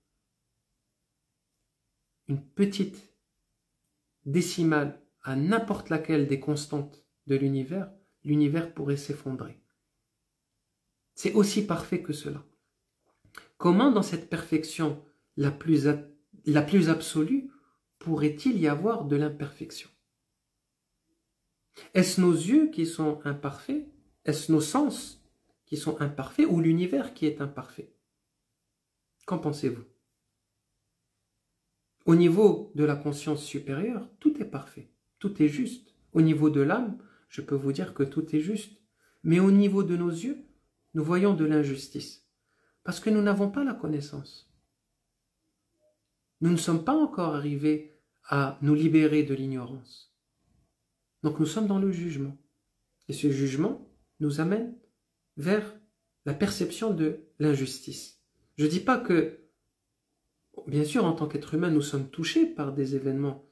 une petite décimale à n'importe laquelle des constantes de l'univers pourrait s'effondrer. C'est aussi parfait que cela. Comment dans cette perfection la plus absolue pourrait-il y avoir de l'imperfection? Est-ce nos yeux qui sont imparfaits? Est-ce nos sens qui sont imparfaits ou l'univers qui est imparfait? Qu'en pensez-vous? Au niveau de la conscience supérieure, tout est parfait, tout est juste. Au niveau de l'âme, je peux vous dire que tout est juste. Mais au niveau de nos yeux, nous voyons de l'injustice. Parce que nous n'avons pas la connaissance. Nous ne sommes pas encore arrivés à nous libérer de l'ignorance. Donc nous sommes dans le jugement. Et ce jugement nous amène vers la perception de l'injustice. Je ne dis pas que, bien sûr, en tant qu'être humain, nous sommes touchés par des événements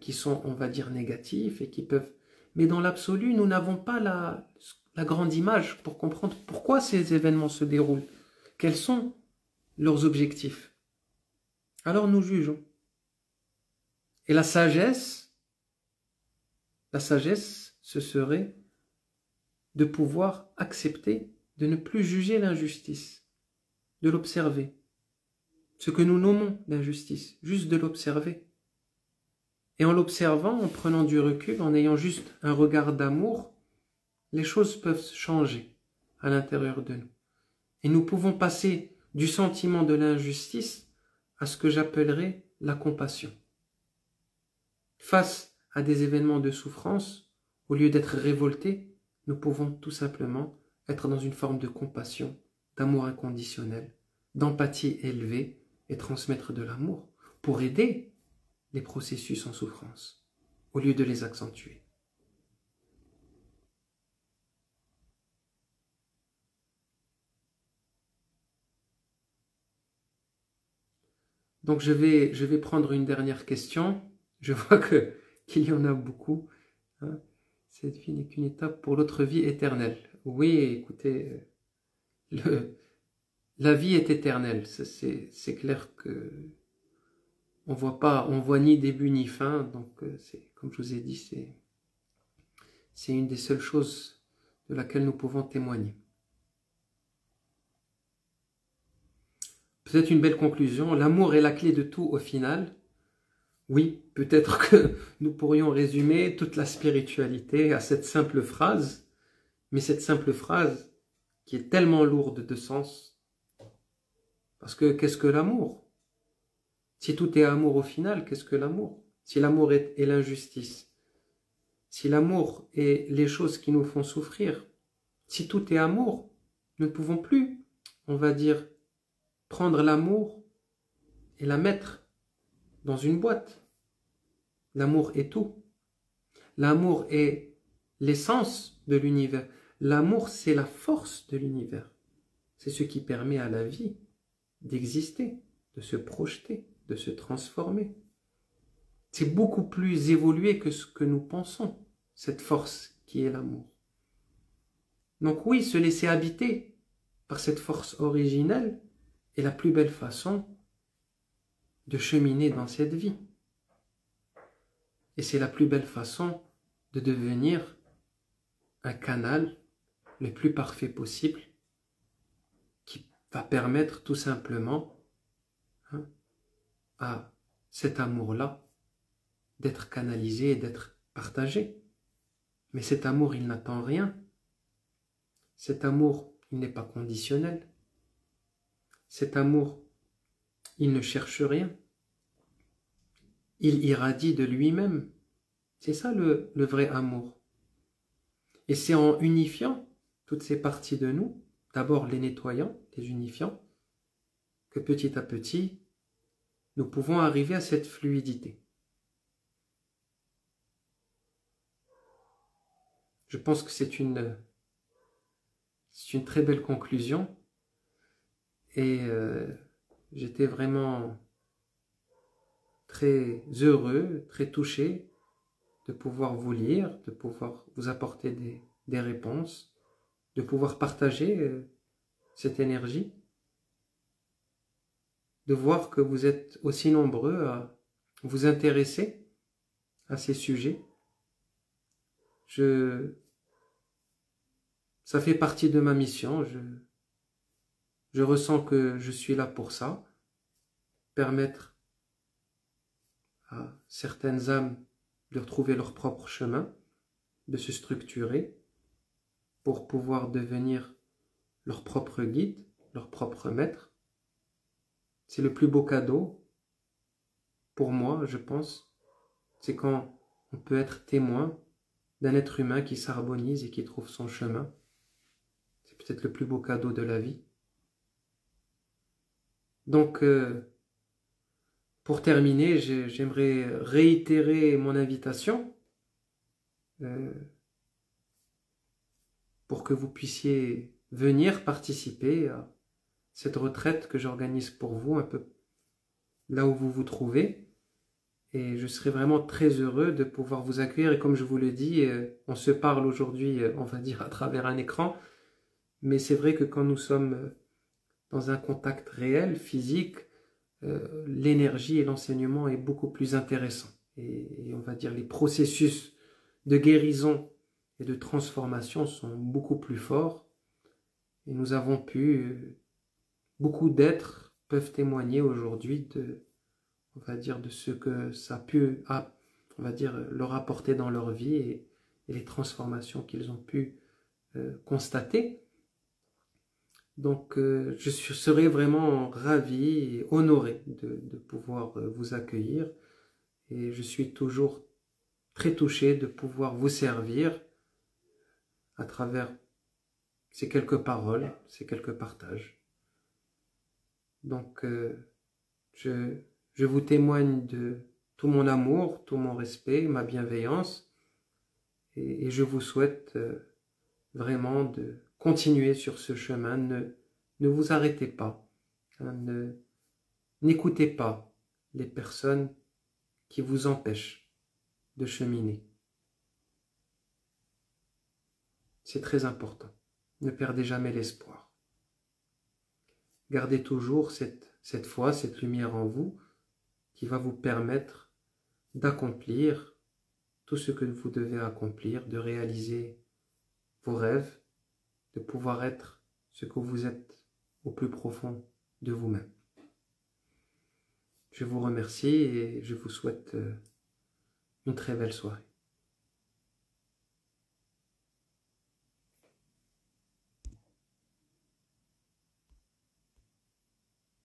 qui sont, on va dire, négatifs et qui peuvent... Mais dans l'absolu, nous n'avons pas la grande image pour comprendre pourquoi ces événements se déroulent, quels sont leurs objectifs. Alors nous jugeons. Et la sagesse, ce serait de pouvoir accepter de ne plus juger l'injustice, de l'observer. Ce que nous nommons l'injustice, juste de l'observer. Et en l'observant, en prenant du recul, en ayant juste un regard d'amour, les choses peuvent changer à l'intérieur de nous. Et nous pouvons passer du sentiment de l'injustice à ce que j'appellerais la compassion. Face à des événements de souffrance, au lieu d'être révoltés, nous pouvons tout simplement être dans une forme de compassion, d'amour inconditionnel, d'empathie élevée et transmettre de l'amour pour aider les processus en souffrance, au lieu de les accentuer. Donc je vais prendre une dernière question. Je vois qu'il y en a beaucoup. Hein. Cette vie n'est qu'une étape pour l'autre vie éternelle. Oui, écoutez, la vie est éternelle. C'est clair que on voit ni début ni fin. Donc, comme je vous ai dit, c'est une des seules choses de laquelle nous pouvons témoigner. Peut-être une belle conclusion. L'amour est la clé de tout au final. Oui, peut-être que nous pourrions résumer toute la spiritualité à cette simple phrase, mais cette simple phrase qui est tellement lourde de sens. Parce que qu'est-ce que l'amour? Si tout est amour au final, qu'est-ce que l'amour? Si l'amour est l'injustice, si l'amour est les choses qui nous font souffrir, si tout est amour, nous ne pouvons plus, on va dire, prendre l'amour et la mettre dans une boîte. L'amour est tout. L'amour est l'essence de l'univers. L'amour, c'est la force de l'univers. C'est ce qui permet à la vie d'exister, de se projeter, de se transformer. C'est beaucoup plus évolué que ce que nous pensons, cette force qui est l'amour. Donc oui, se laisser habiter par cette force originelle est la plus belle façon de cheminer dans cette vie. Et c'est la plus belle façon de devenir un canal le plus parfait possible qui va permettre tout simplement à cet amour-là d'être canalisé et d'être partagé. Mais cet amour, il n'attend rien. Cet amour, il n'est pas conditionnel. Cet amour, il ne cherche rien. Il irradie de lui-même. C'est ça le vrai amour. Et c'est en unifiant toutes ces parties de nous, d'abord les nettoyant, les unifiant, que petit à petit, nous pouvons arriver à cette fluidité. Je pense que c'est une très belle conclusion et j'étais vraiment très heureux, très touché de pouvoir vous lire, de pouvoir vous apporter des réponses, de pouvoir partager cette énergie, de voir que vous êtes aussi nombreux à vous intéresser à ces sujets. Ça fait partie de ma mission. Je ressens que je suis là pour ça, permettre à certaines âmes de retrouver leur propre chemin, de se structurer pour pouvoir devenir leur propre guide, leur propre maître. C'est le plus beau cadeau pour moi, je pense. C'est quand on peut être témoin d'un être humain qui s'harmonise et qui trouve son chemin. C'est peut-être le plus beau cadeau de la vie. Donc, pour terminer, j'aimerais réitérer mon invitation. pour que vous puissiez venir participer à cette retraite que j'organise pour vous, un peu là où vous vous trouvez. Et je serai vraiment très heureux de pouvoir vous accueillir. Et comme je vous le dis, on se parle aujourd'hui, on va dire, à travers un écran. Mais c'est vrai que quand nous sommes dans un contact réel, physique, l'énergie et l'enseignement est beaucoup plus intéressant. Et on va dire les processus de guérison et de transformation sont beaucoup plus forts. Et nous avons beaucoup d'êtres peuvent témoigner aujourd'hui on va dire, de ce que ça a pu, on va dire, leur apporter dans leur vie et les transformations qu'ils ont pu constater. Donc, je serais vraiment ravi et honoré de pouvoir vous accueillir. Et je suis toujours très touché de pouvoir vous servir à travers ces quelques paroles, ces quelques partages. Donc, je vous témoigne de tout mon amour, tout mon respect, ma bienveillance. Et je vous souhaite vraiment de continuer sur ce chemin. Ne vous arrêtez pas. Hein, n'écoutez pas les personnes qui vous empêchent de cheminer. C'est très important. Ne perdez jamais l'espoir. Gardez toujours cette foi, cette lumière en vous qui va vous permettre d'accomplir tout ce que vous devez accomplir, de réaliser vos rêves, de pouvoir être ce que vous êtes au plus profond de vous-même. Je vous remercie et je vous souhaite une très belle soirée.